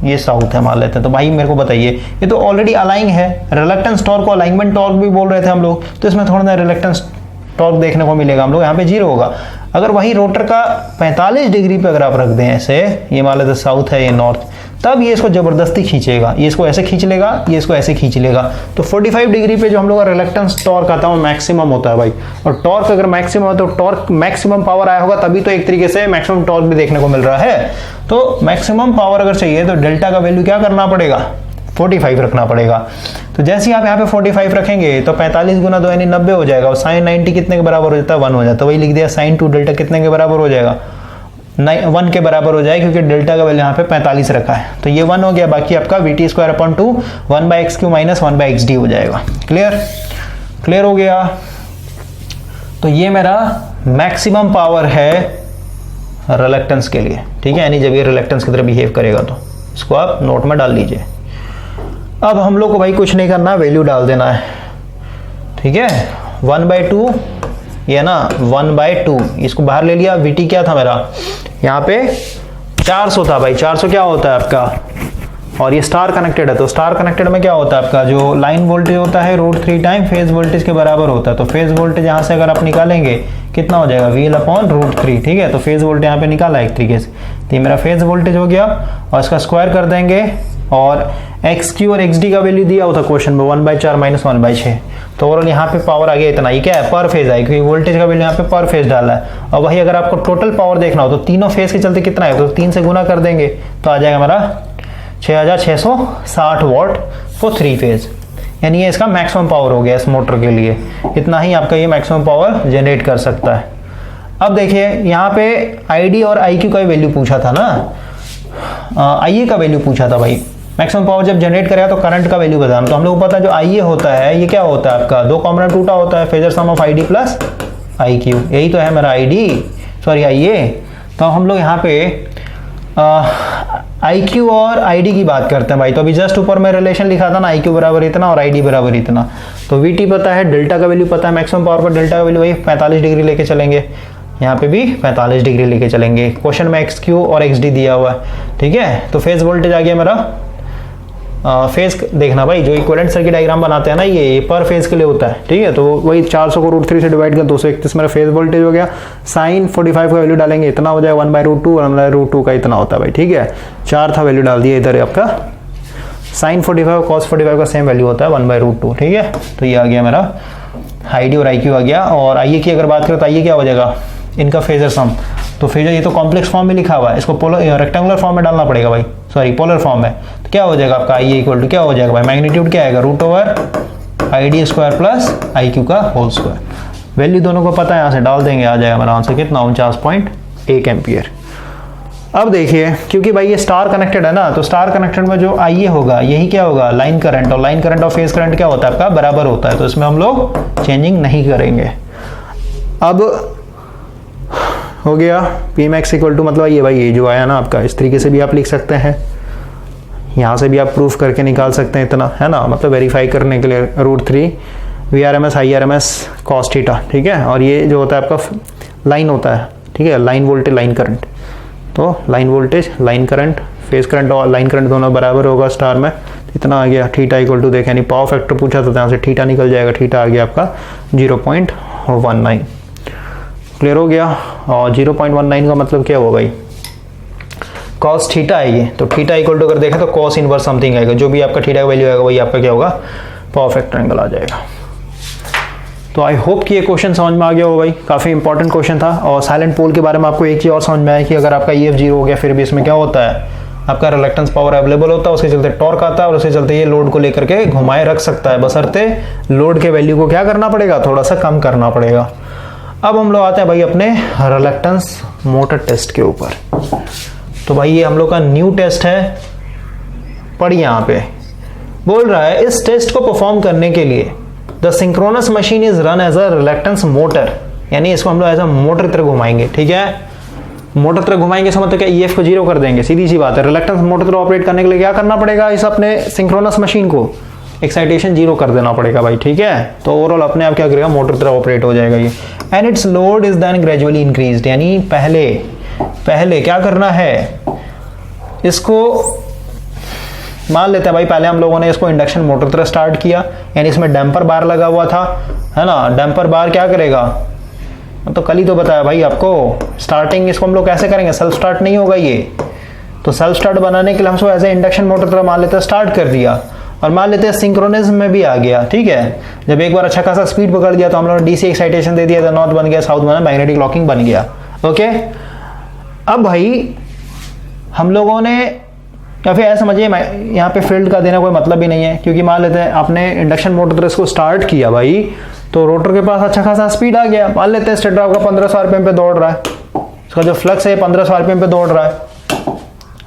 ये साउथ है मान लेते हैं, तो भाई मेरे को बताइए, ये तो ऑलरेडी अलाइंग है। रिलक्टेंस टॉर्क को अलाइनमेंट टॉर्क भी बोल रहे थे हम लोग, तो इसमें थोड़ा ना रिलक्टेंस टॉर्क देखने को मिलेगा हम लोग, यहाँ पे 0 होगा। अगर वही रोटर का 45 डिग्री पे अगर आप रख दें ऐसे, ये मान लेते साउथ है, ये नॉर्थ, तब ये इसको जबरदस्ती खींचेगा, ये इसको ऐसे खींच लेगा, ये इसको ऐसे खींच लेगा। तो 45 डिग्री पे जो हम लोग का रिलक्टेंस टॉर्क आता है वो मैक्सिमम होता है भाई। और टॉर्क अगर मैक्सिमम हो तो टॉर्क मैक्सिमम पावर आया होगा, तभी तो एक तरीके से मैक्सिमम टॉर्क भी देखने को मिल रहा है। तो मैक्सिमम पावर अगर चाहिए तो डेल्टा का वैल्यू क्या करना पड़ेगा, 45 रखना पड़ेगा। तो जैसे ही आप यहाँ पे 45 रखेंगे तो 45 गुना 2 यानी 90 हो जाएगा, और साइन 90 कितने के बराबर हो जाता है, 1 हो जाता है। वही लिख दिया, साइन 2 डेल्टा कितने के बराबर हो जाएगा, 1 के बराबर हो जाएगा, क्योंकि डेल्टा का वैल्यू यहाँ पे 45 रखा है। तो ये 1 हो गया, बाकी आपका Vt square upon 2 1/XQ minus 1/XD हो जाएगा। क्लियर हो गया। तो ये मेरा मैक्सिमम पावर है रिलक्टेंस के लिए, ठीक है, यानी जब ये रिलक्टेंस की तरह बिहेव करेगा तो इसको आप नोट में डाल लीजिए। अब हम लोग को भाई कुछ नहीं करना, वैल्यू डाल देना है, ठीक है। 1/2 ये ना 1/2, इसको बाहर ले लिया। Vt क्या था मेरा, यहाँ पे 400 था भाई। 400 क्या होता है आपका, और ये स्टार कनेक्टेड है, तो स्टार कनेक्टेड में क्या होता है आपका, जो लाइन वोल्टेज होता है √3 टाइम फेज वोल्टेज के बराबर होता है। तो फेज वोल्टेज यहाँ से अगर आप निकालेंगे कितना हो जाएगा, VL अपॉन √3, ठीक है। तो फेज वोल्टेज यहाँ पे निकाला एक तरीके से, तो ये मेरा फेज वोल्टेज हो गया, और इसका स्क्वायर कर देंगे। और XQ और XD का वैल्यू दिया हुआ था क्वेश्चन में 1/4 माइनस 1/6, तो ओवरऑल यहाँ पे पावर आ गया इतना। ये क्या है, पर फेज है, क्योंकि वोल्टेज का वैल्यू यहाँ पे पर फेज डाला है। और वही अगर आपको टोटल पावर देखना हो तो तीनों फेज के चलते कितना है, तो 3 से गुना कर देंगे तो आ जाएगा हमारा 6660 वॉट फॉर 3 फेज, यानी ये इसका मैक्सिमम पावर हो गया इस मोटर के लिए। इतना ही आपका ये मैक्सिमम पावर जनरेट कर सकता है। अब देखिए यहाँ पे ID और IQ का वैल्यू पूछा था ना, IA का वैल्यू पूछा था भाई। मैक्सिमम पावर जब जनरेट करेगा तो करंट का वैल्यू बताना। तो हम लोग को पता है जो IA होता है ये क्या होता है आपका, 2 कॉम्पोनेंट टूटा होता है, phasor sum of ID plus IQ, यही तो है मेरा IA। तो हम लोग यहाँ पे IQ और ID की बात करते हैं भाई। तो अभी जस्ट ऊपर में रिलेशन लिखा था ना, IQ बराबर इतना और ID बराबर इतना। तो VT पता है, डेल्टा का वैल्यू पता है, मैक्सिमम पावर पर डेल्टा का वैल्यू वही 45 डिग्री लेके चलेंगे, यहाँ पे भी 45 डिग्री लेके चलेंगे। क्वेश्चन में XQ और XD दिया हुआ है, ठीक है। तो फेज वोल्टेज आ गया मेरा, फेज देखना भाई, जो इक्विवेलेंट सर्किट डायग्राम बनाते हैं ना ये पर फेज के लिए होता है, ठीक है। तो वही 400 को √3 से डिवाइड कर 231 मेरा फेज वोल्टेज हो गया। साइन 45 का वैल्यू डालेंगे इतना हो जाएगा 1/√2 और 1/√2 का इतना होता है भाई, ठीक है। 4 था वैल्यू डाल दिया इधर आपका, साइन 45 कॉस 45 का सेम वैल्यू होता है 1/√2, ठीक है। तो ये आ गया मेरा ID और IQ आ गया। और IA की अगर बात करें तो IA क्या हो जाएगा, इनका फेजर सम। तो फेजर ये तो कॉम्प्लेक्स फॉर्म में लिखा हुआ है, इसको पोलर रेक्टेंगुलर फॉर्म में डालना पड़ेगा भाई, सॉरी पोलर फॉर्म में। तो क्या हो जाएगा आपका IA इक्वल टू क्या हो जाएगा भाई, मैग्नीट्यूड क्या आएगा √/ID² प्लस IQ का होल स्क्वायर। वैल्यू दोनों को पता है, यहाँ से डाल देंगे, आ जाएगा मेरा आंसर कितना 49.1 एम्पियर। अब देखिए, क्योंकि भाई ये स्टार कनेक्टेड है ना, तो स्टार कनेक्टेड में जो IA होगा यही क्या होगा लाइन करंट, और लाइन करंट और फेज करंट क्या होता है आपका बराबर होता है। तो इसमें हम लोग चेंजिंग नहीं करेंगे। अब हो गया Pmax इक्वल टू, मतलब ये भाई ये जो आया ना आपका, इस तरीके से भी आप लिख सकते हैं, यहाँ से भी आप प्रूफ करके निकाल सकते हैं इतना, है ना, मतलब वेरीफाई करने के लिए √3 VRMS IRMS cos थीटा, ठीक है। और ये जो होता है आपका लाइन होता है, ठीक है, लाइन वोल्टेज लाइन करंट। तो line voltage line current, phase current और लाइन करंट दोनों बराबर होगा स्टार में, इतना आ गया। थीटा इक्वल टू देखें, यानी पावर फैक्टर पूछा था, यहाँ से थीटा निकल जाएगा, थीटा आ गया आपका 0.19। क्लियर हो गया। और 0.19 का मतलब क्या हुआ भाई, कॉस थीटा आएगी। तो थीटा इक्वल टू अगर देखें तो कॉस इनवर्स समथिंग आएगा, जो भी आपका थीटा का वैल्यू आएगा वही आपका क्या होगा पावर फैक्टर एंगल आ जाएगा। तो आई होप कि ये क्वेश्चन समझ में आ गया हो भाई, काफ़ी इंपॉर्टेंट क्वेश्चन था। और साइलेंट पोल के बारे में आपको एक चीज़ और समझ में आया कि अगर आपका EF 0 हो गया फिर भी इसमें क्या होता है आपका रिलक्टेंस पावर अवेलेबल होता है, उसके चलते टॉर्क आता है और उसके चलते ये लोड को लेकर के घुमाए रख सकता है, बशर्ते लोड के वैल्यू को क्या करना पड़ेगा, थोड़ा सा कम करना पड़ेगा। अब हम लोग आते हैं भाई अपने रिलक्टेंस मोटर टेस्ट के ऊपर। तो भाई ये हम लोग का न्यू टेस्ट है, पढ़िए यहाँ पे बोल रहा है इस टेस्ट को परफॉर्म करने के लिए the synchronous machine is run as a reluctance motor, यानी इसको हम लोग एज अ मोटर तरह घुमाएंगे, ठीक है। मोटर तरह घुमाएंगे इसका मतलब क्या, EF को 0 कर देंगे, सीधी सी बात है। रिलक्टेंस मोटर तरह ऑपरेट करने के लिए क्या करना पड़ेगा, इस अपने सिंक्रोनस मशीन को एक्साइटेशन 0 कर देना पड़ेगा भाई, ठीक है। तो ओवरऑल अपने आप क्या करेगा, मोटर तरह ऑपरेट हो जाएगा ये। And its load is then gradually increased, यानी पहले क्या करना है, इसको मान लेते हैं भाई, पहले हम लोगों ने इसको इंडक्शन मोटर तरह स्टार्ट किया, यानी इसमें डैम्पर बार लगा हुआ था, है ना। डैम्पर बार क्या करेगा, तो कल ही तो बताया भाई आपको, स्टार्टिंग इसको हम लोग कैसे करेंगे, सेल्फ स्टार्ट नहीं होगा ये। तो सेल्फ स्टार्ट बनाने के लिए हम एज ए इंडक्शन मोटर तरह मान लेते हैं स्टार्ट कर दिया, और मान लेते हैं सिंक्रोनिज्म में भी आ गया, ठीक है। जब एक बार अच्छा खासा स्पीड पकड़ दिया तो हम लोगों ने DC एक्साइटेशन दे दिया, तो नॉर्थ बन गया, साउथ बना, मैग्नेटिक लॉकिंग बन गया, ओके। अब भाई हम लोगों ने, या फिर ऐसा समझिए यहाँ पे फील्ड का देना कोई मतलब ही नहीं है, क्योंकि मान लेते हैं आपने इंडक्शन मोटर इसको स्टार्ट किया भाई, तो रोटर के पास अच्छा खासा स्पीड आ गया। मान लेते हैं स्टेटर आपका 1500 RPM पे दौड़ रहा है, इसका जो फ्लक्स है 1500 RPM पे दौड़ रहा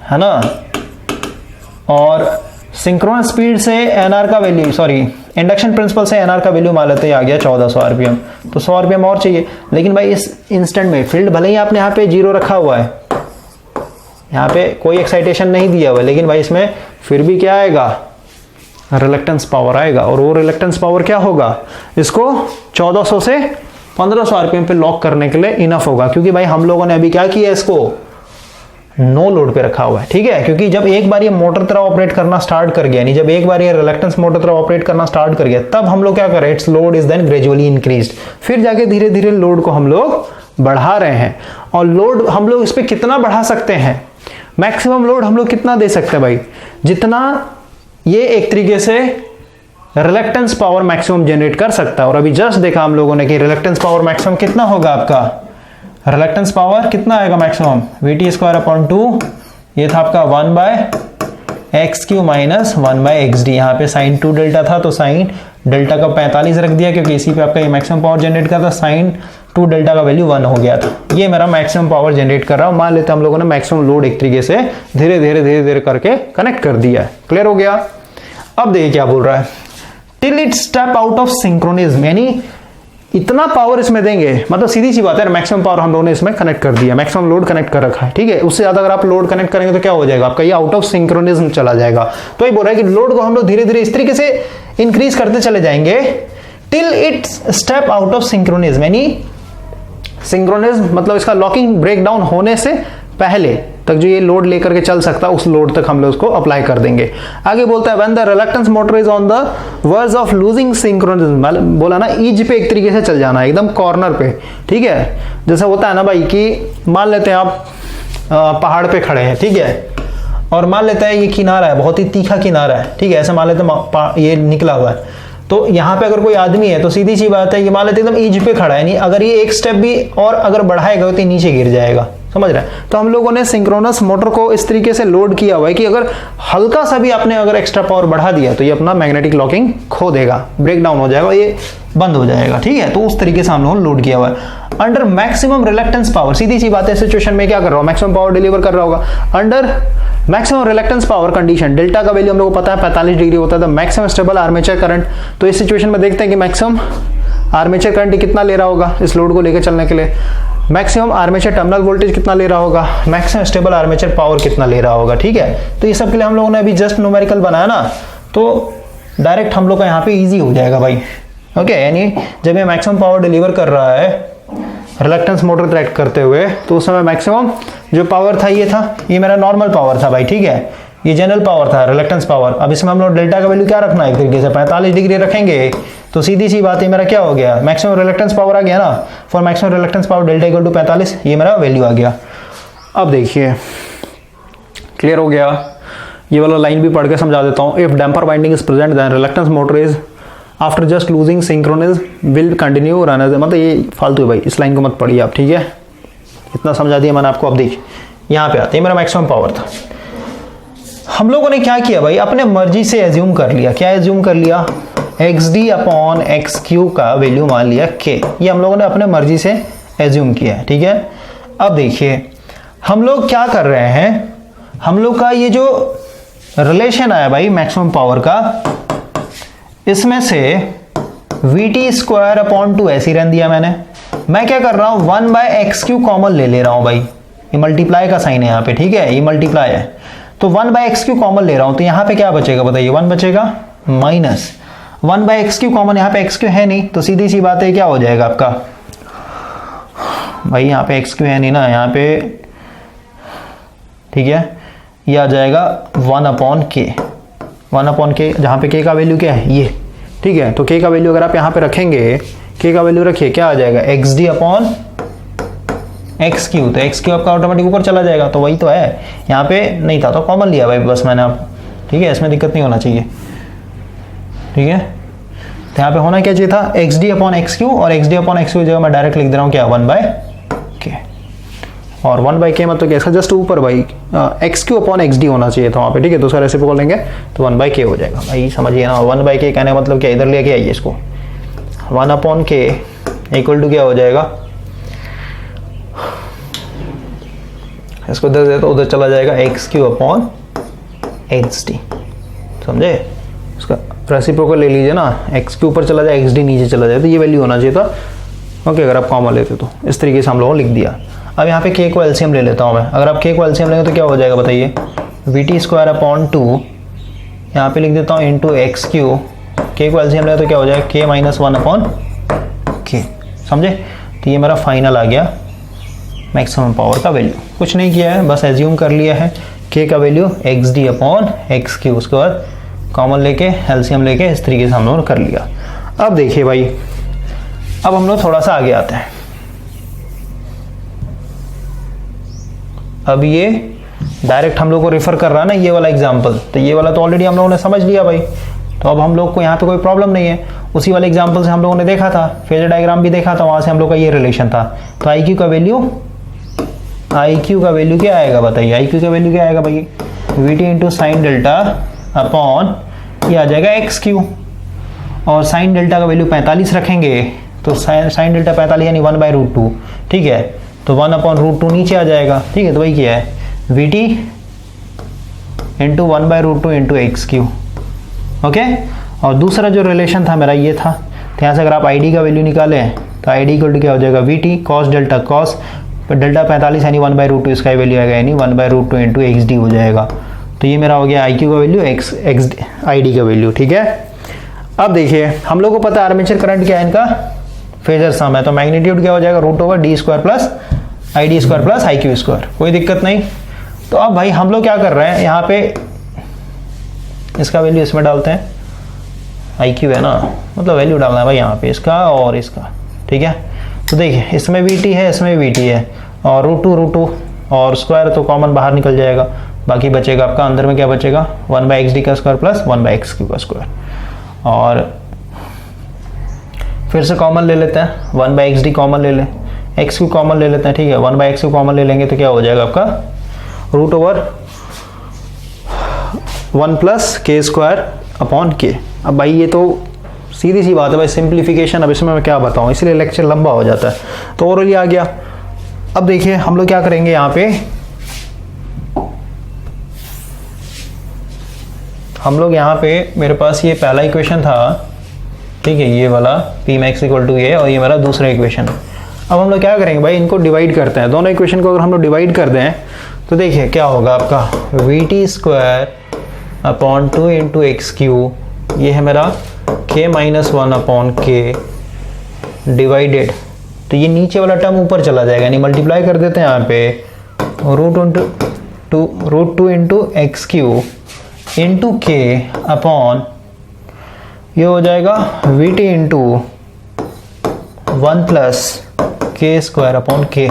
है ना। और सिंक्रोनस स्पीड से NR का वैल्यू, सॉरी इंडक्शन प्रिंसिपल से NR का वैल्यू मान लेते हैं आ गया 1400 RPM, तो 100 RPM और चाहिए। लेकिन भाई इस इंस्टेंट में फील्ड भले ही आपने यहाँ पे 0 रखा हुआ है, यहाँ पे कोई एक्साइटेशन नहीं दिया हुआ है, लेकिन भाई इसमें फिर भी क्या आएगा, रिलक्टेंस पावर आएगा। और वो रिलक्टेंस पावर क्या होगा, इसको 1400 से 1500 RPM पे लॉक करने के लिए इनफ होगा, क्योंकि भाई हम लोगों ने अभी क्या किया, इसको नो लोड पे रखा हुआ है, ठीक है। क्योंकि जब एक बार ये मोटर तरह ऑपरेट करना स्टार्ट कर गया, यानी जब एक बार ये रिलक्टेंस मोटर तरह ऑपरेट करना स्टार्ट कर गया, तब हम लोग क्या कर रहे हैं, its load is then gradually increased, फिर जाके धीरे धीरे लोड को हम लोग बढ़ा रहे हैं। और लोड हम लोग इस पे कितना बढ़ा सकते हैं, मैक्सिमम लोड हम लोग कितना दे सकते हैं भाई, जितना ये एक तरीके से रिलक्टेंस पावर मैक्सिमम जनरेट कर सकता है। और अभी जस्ट देखा हम लोगों ने कि रिलक्टेंस पावर मैक्सिमम कितना होगा आपका, रिलक्टेंस पावर कितना आएगा मैक्सिमम, VT²/2, ये था आपका 1/XQ माइनस 1/XD। यहाँ पे साइन 2 डेल्टा था, तो साइन डेल्टा का 45 रख दिया, क्योंकि इसी पे आपका ये मैक्सिमम पावर जनरेट करता, साइन 2 डेल्टा का वैल्यू 1 हो गया था। ये मेरा मैक्सिमम पावर जनरेट कर रहा हूँ, मान लेते हैं हम लोगों ने मैक्सिमम लोड एक तरीके से धीरे धीरे करके कनेक्ट कर दिया है। क्लियर हो गया। अब देखिए क्या बोल रहा है, till it step out of synchronism, यानी इतना पावर इसमें देंगे, मतलब सीधी सी बात है, मैक्सिमम पावर हम लोगों ने इसमें कनेक्ट कर दिया, मैक्सिमम लोड कनेक्ट कर रखा है, ठीक है। उससे ज्यादा अगर आप लोड कनेक्ट करेंगे तो क्या हो जाएगा आपका, ये आउट ऑफ सिंक्रोनिज्म चला जाएगा। तो ये बोल रहा है कि लोड को हम लोग धीरे धीरे इस तरीके से इंक्रीज करते चले जाएंगे till it's step out of synchronism, यानी सिंक्रोनिज्म मतलब इसका लॉकिंग ब्रेकडाउन होने से पहले तक जो ये लोड लेकर के चल सकता है उस लोड तक हम लोग उसको अप्लाई कर देंगे। आगे बोलता है when the reluctance motor is on the verge of losing synchronism, बोला ना ईज पे एक तरीके से चल जाना है, एकदम कॉर्नर पे, ठीक है। जैसा होता है ना भाई कि मान लेते हैं आप पहाड़ पे खड़े हैं, ठीक है, और मान लेते हैं ये किनारा है, बहुत ही तीखा किनारा है, ठीक है, ऐसे मान लेते हैं ये निकला हुआ है, तो यहाँ पे अगर कोई आदमी है तो सीधी सी बात है, ये मान लेते एकदम ईज पे खड़ा है, नहीं अगर ये एक स्टेप भी और अगर बढ़ाएगा तो नीचे गिर जाएगा, समझ रहे हैं। तो हम लोगों ने सिंक्रोनस मोटर को इस तरीके से लोड किया हुआ है कि अगर हल्का सा भी आपने अगर एक्स्ट्रा पावर बढ़ा दिया तो ये अपना मैग्नेटिक लॉकिंग खो देगा, ब्रेक डाउन हो जाएगा, ये बंद हो जाएगा, ठीक है। तो उस तरीके से हम लोगों ने लोड किया हुआ है अंडर मैक्सिमम रिलक्टेंस पावर। सीधी सी बात है, सिचुएशन में क्या कर रहा हूं, मैक्सिमम पावर डिलीवर कर रहा होगा under maximum reluctance power condition. Delta का वैल्यू हम लोगों को पता है 45 डिग्री होता है, तो मैक्सिमम स्टेबल आर्मेचर करंट। तो इस सिचुएशन में देखते हैं कि मैक्सिमम आर्मेचर करंट कितना ले रहा होगा इस लोड को लेकर चलने के लिए, मैक्सिमम आर्मेचर टर्मिनल वोल्टेज कितना ले रहा होगा, मैक्सिमम स्टेबल आर्मेचर पावर कितना ले रहा होगा, ठीक है। तो ये सब के लिए हम लोगों ने अभी जस्ट न्यूमेरिकल बनाया ना, तो डायरेक्ट हम लोग का यहाँ पे इजी हो जाएगा भाई, ओके। यानी जब ये मैक्सिमम पावर डिलीवर कर रहा है रिलक्टेंस मोटर ट्रैक करते हुए, तो उस समय मैक्सिमम जो पावर था ये मेरा नॉर्मल पावर था भाई, ठीक है, ये जनरल पावर था, रिलक्टेंस पावर। अब इसमें हम लोग डेल्टा का वैल्यू क्या रखना है, एक तरीके से 45 डिग्री रखेंगे, तो सीधी सी बात है मेरा क्या हो गया, मैक्सिमम रिलक्टेंस पावर आ गया ना, for maximum reluctance power delta equal to 45, ये मेरा वैल्यू आ गया। अब देखिए क्लियर हो गया, ये वाला लाइन भी पढ़ के समझा देता हूँ। If damper winding is present then reluctance motor is after just losing synchronism will continue run as, मतलब ये फालतू है भाई, इस लाइन को मत पढ़िए आप, ठीक है, इतना समझा दिया मैंने आपको। अब देखिए यहाँ पे आते हैं, मेरा मैक्सिमम पावर था, हम लोगों ने क्या किया भाई, अपने मर्जी से एज्यूम कर लिया, क्या एज्यूम कर लिया, XD अपॉन XQ का वैल्यू मान लिया K, ये हम लोगों ने अपने मर्जी से एज्यूम किया है, ठीक है। अब देखिए हम लोग क्या कर रहे हैं, हम लोग का ये जो रिलेशन आया भाई मैक्सिमम पावर का, इसमें से VT स्क्वायर अपॉन 2 ऐसे ही रहने दिया मैंने। मैं क्या कर रहा हूं 1/XQ कॉमन ले रहा हूं भाई, ये मल्टीप्लाई का साइन है यहाँ पे, ठीक है, ये मल्टीप्लाई है, तो 1/XQ कॉमन ले रहा हूं, तो यहाँ पे क्या बचेगा बताइए, 1 बचेगा, माइनस 1/XQ कॉमन, यहाँ पे XQ है नहीं, तो सीधी सी बात है क्या हो जाएगा आपका भाई, यहाँ पे XQ है नहीं ना यहाँ पे, ठीक है, ये आ जाएगा 1/K, 1/K, जहाँ पे K का वैल्यू क्या है ये, ठीक है। तो K का वैल्यू अगर आप यहाँ पे रखेंगे, K का वैल्यू रखिए, क्या आ जाएगा XD अपॉन XQ, तो XQ आपका ऑटोमेटिक ऊपर चला जाएगा, तो वही तो है, यहाँ पे नहीं था तो कॉमन लिया भाई बस मैंने, आप ठीक है, इसमें दिक्कत नहीं होना चाहिए, ठीक है। तो यहाँ पे होना क्या चाहिए था XD अपॉन XQ, और XD अपॉन XQ जगह मैं डायरेक्ट लिख दे रहा हूँ क्या 1/K, और 1/K मतलब कैसा जस्ट ऊपर भाई XQ अपॉन XD होना चाहिए था वहाँ पे, ठीक है। तो उसका रेसिप्रोकल लेंगे तो 1/K हो जाएगा भाई, समझिए ना, 1/K कहने का मतलब क्या, इधर लेके आइए इसको, 1/K इक्वल टू क्या हो जाएगा, इसको इधर दे तो उधर चला जाएगा XQ अपॉन XD, समझे, उसका रेसिप्रोकल ले लीजिए ना, XQ ऊपर चला जाए XD नीचे चला जाए, तो ये वैल्यू होना चाहिए था, ओके। अगर आप कॉमन लेते तो इस तरीके से हम लोगों ने लिख दिया। अब यहाँ पे K को एलसीएम ले लेता हूँ मैं, अगर आप K को एलसीएम लेंगे तो क्या हो जाएगा बताइए, VT स्क्वायर अपॉन 2, यहाँ पे लिख देता हूँ इंटू XQ, K को एलसीएम लेगा तो क्या हो जाएगा K माइनस 1/K, समझे। तो ये मेरा फाइनल आ गया मैक्सिमम पावर का वैल्यू, कुछ नहीं किया है, बस एज्यूम कर लिया है K का वैल्यू XD अपॉन XQ, उसके बाद कॉमन लेके एलसीएम लेके इस तरीके से हम लोगों ने कर लिया। अब देखिए भाई, अब हम लोग थोड़ा सा आगे आते हैं, अब ये डायरेक्ट हम लोग को रेफर कर रहा है ना ये वाला एग्जाम्पल, तो ये वाला तो ऑलरेडी हम लोगों ने समझ लिया भाई, तो अब हम लोग को यहाँ पे कोई प्रॉब्लम नहीं है, उसी वाले एग्जाम्पल से हम लोगों ने देखा था, फेजर डायग्राम भी देखा था, वहां से हम लोग का ये रिलेशन था। तो IQ का वैल्यू क्या आएगा बताइए, IQ का वैल्यू क्या आएगा भाई, VT into sine delta upon ये आ जाएगा XQ, और साइन डेल्टा का वैल्यू 45 रखेंगे, तो साइन डेल्टा 45 यानी 1/√2, ठीक है, तो 1/√2 नीचे आ जाएगा, ठीक है। तो वही क्या है VT into 1/√2 into XQ, okay. और दूसरा जो रिलेशन था मेरा ये था, तो यहाँ से अगर आप आई डी का वैल्यू निकालें तो आई डी इक्वल टू क्या हो जाएगा we T cos delta cos delta 45 यानी 1/√2 इसका वैल्यू आएगा यानी 1/√2 इंटू एक्स डी हो जाएगा। तो ये मेरा हो गया आई क्यू का वैल्यू एक्स आई डी का वैल्यू। ठीक है, अब देखिए हम लोग को पता है आर्मेचर करंट क्या है, इनका फेजर सम है, तो मैग्नीट्यूड क्या हो जाएगा √/d² plus I D square plus I Q square, कोई दिक्कत नहीं। तो अब भाई हम लोग क्या कर रहे हैं, यहाँ पे इसका वैल्यू इसमें डालते हैं, आई क्यू है ना, मतलब वैल्यू डालना है भाई यहाँ पे इसका और इसका। ठीक है, तो देखिए इसमें वी टी है, इसमें वी टी है, और √2 और स्क्वायर तो कॉमन बाहर निकल जाएगा, बाकी बचेगा आपका अंदर में क्या बचेगा 1/xd का स्क्वायर प्लस 1/xq का स्क्वायर। और फिर से कॉमन ले लेते हैं, 1/xd कॉमन ले लें, xq कॉमन ले लेते हैं। ठीक है, 1/xq कॉमन ले लेंगे तो क्या हो जाएगा आपका √1 plus k square upon k। अब भाई ये तो सीधी सी बात है भाई, सिंप्लीफिकेशन अब इसमें मैं क्या बताऊं, इसलिए लेक्चर लंबा हो जाता है। तो ओवरऑल ये आ गया। अब देखिए हम लोग क्या करेंगे, यहाँ पे हम लोग यहाँ पे मेरे पास ये पहला इक्वेशन था, ठीक है, ये वाला पी मैक्स इक्वल टू ये, और ये मेरा दूसरा इक्वेशन। अब हम लोग क्या करेंगे भाई, इनको डिवाइड करते हैं, दोनों इक्वेशन को अगर हम लोग डिवाइड कर दें तो देखिए क्या होगा आपका we T square upon 2 into X Q, ये है मेरा k-1 अपॉन के डिवाइडेड, तो ये नीचे वाला टर्म ऊपर चला जाएगा, यानी मल्टीप्लाई कर देते हैं यहाँ पे √2 इंटू एक्स क्यू इंटू के अपॉन ये हो जाएगा वी टी इंटू 1 प्लस के स्क्वायर अपॉन के।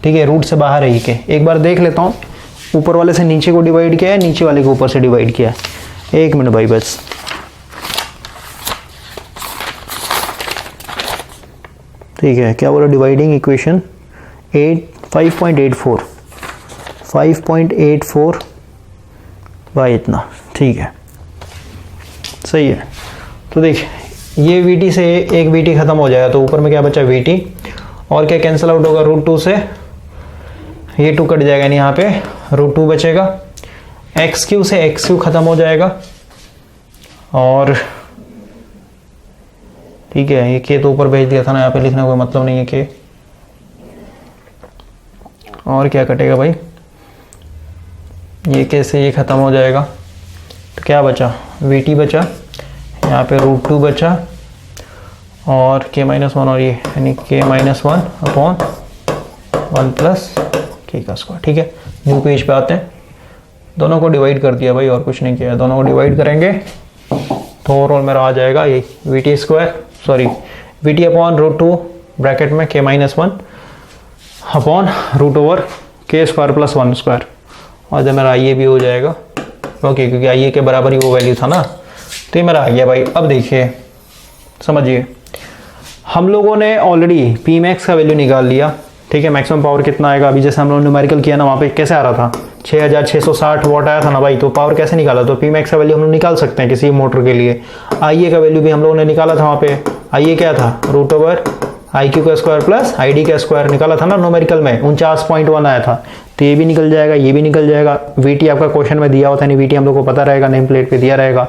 ठीक है, रूट से बाहर है ये के। एक बार देख लेता हूँ, ऊपर वाले से नीचे को डिवाइड किया है, नीचे वाले को ऊपर से डिवाइड किया है। एक मिनट भाई बस, ठीक है, क्या बोला, डिवाइडिंग इक्वेशन 5.84 भाई इतना, ठीक है, सही है। तो देखिए ये वी टी से एक वी टी खत्म हो जाएगा, तो ऊपर में क्या बचा वी टी, और क्या कैंसिल आउट होगा √2 से, ये 2 कट जाएगा, यानी यहाँ पे √2 बचेगा। एक्स क्यू से एक्स क्यू खत्म हो जाएगा, और ठीक है, ये के तो ऊपर भेज दिया था ना, यहाँ पे लिखने का कोई मतलब नहीं है के। और क्या कटेगा भाई, ये के से ये खत्म हो जाएगा, तो क्या बचा वी टी बचा, यहाँ पे √2 बचा, और k-1 और ये यानी k-1 अपॉन 1 प्लस के का स्क्वायर। ठीक है, न्यू पेज पे आते हैं, दोनों को डिवाइड कर दिया भाई, और कुछ नहीं किया, दोनों को डिवाइड करेंगे तो ओवरऑल मेरा आ जाएगा ये we T square, sorry we T upon √2 bracket में k-1 अपॉन √के स्क्वायर प्लस 1 स्क्वायर, और जब मेरा आई भी हो जाएगा, ओके, क्योंकि आई के बराबर ही वो वैल्यू था ना, तो ये मेरा आ गया भाई। अब देखिए समझिए, हम लोगों ने ऑलरेडी पी मैक्स का वैल्यू निकाल लिया। ठीक है, मैक्सिमम पावर कितना आएगा, अभी जैसे हम लोग न्यूमेरिकल किया ना, वहाँ पे कैसे आ रहा था 6660 वाट आया था ना भाई, तो पावर कैसे निकाला, तो पी मैक्स का वैल्यू हम लोग निकाल सकते हैं किसी मोटर के लिए। आई का वैल्यू भी हम लोगों ने निकाला था, वहाँ पे आई क्या था √IQ का स्क्वायर प्लस ID का स्क्वायर निकाला था ना न्यूमेरिकल में, 49.1 आया था, तो ये भी निकल जाएगा, ये भी निकल जाएगा। VT आपका क्वेश्चन में दिया होता है, नहीं VT हम लोग को पता रहेगा, नेम प्लेट पे दिया रहेगा।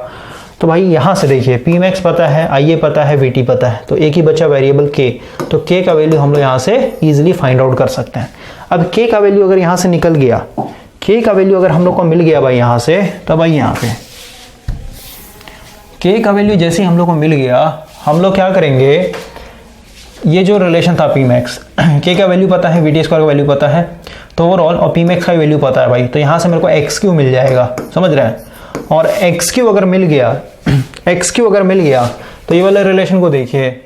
तो भाई यहाँ से देखिए पी मैक्स पता है, IA पता है, VT पता है, तो एक ही बचा वेरिएबल K, तो K का वैल्यू हम लोग यहाँ से इजिली फाइंड आउट कर सकते हैं। अब K का वैल्यू अगर यहाँ से निकल गया, K का वैल्यू अगर हम लोग को मिल गया भाई यहाँ से, तो भाई यहाँ पे K का वैल्यू जैसे ही हम लोग को मिल गया, हम लोग क्या करेंगे, ये जो रिलेशन था पी मैक्स, K का वैल्यू पता है, VT स्क्वायर का वैल्यू पता है, तो ओवरऑल और पी मैक्स का वैल्यू पता है भाई, तो यहाँ से मेरे को XQ मिल जाएगा, समझ रहे हैं। और XQ अगर मिल गया, XQ अगर मिल गया, तो ये वाले रिलेशन को देखिए,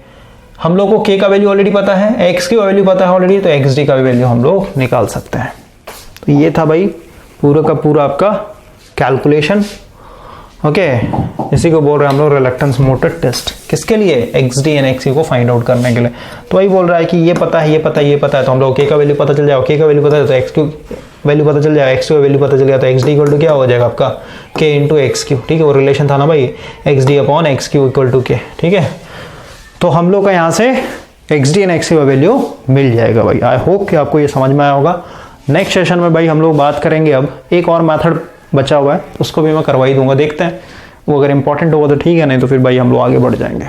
हम लोग को K का वैल्यू ऑलरेडी पता है, XQ का वैल्यू पता है ऑलरेडी, तो XD का वैल्यू हम लोग निकाल सकते हैं। तो ये था भाई पूरा का पूरा आपका कैलकुलेशन। ओके, इसी को बोल रहे हैं हम लोग रिलक्टेंस मोटर टेस्ट, किसके लिए, XD एंड XQ को फाइंड आउट करने के लिए। तो वही बोल रहा है कि ये पता है, ये पता है, ये पता है, तो हम लोग K का वैल्यू पता चल जाएगा, K का वैल्यू पता है तो XQ वैल्यू पता चल जाएगा, XQ का वैल्यू पता चल गया, तो XD इक्वल टू क्या हो जाएगा आपका K इंटू XQ। ठीक है, वो रिलेशन था ना भाई, XD upon XQ equal to K। ठीक है, तो हम लोग का यहाँ से XD एंड XQ का वैल्यू मिल जाएगा भाई। आई होप कि आपको ये समझ में आया होगा। नेक्स्ट सेशन में भाई हम लोग बात करेंगे, अब एक और मेथड बचा हुआ है, उसको भी मैं करवा ही दूंगा, देखते हैं वो अगर इंपॉर्टेंट होगा तो ठीक है, नहीं तो फिर भाई हम लोग आगे बढ़ जाएंगे।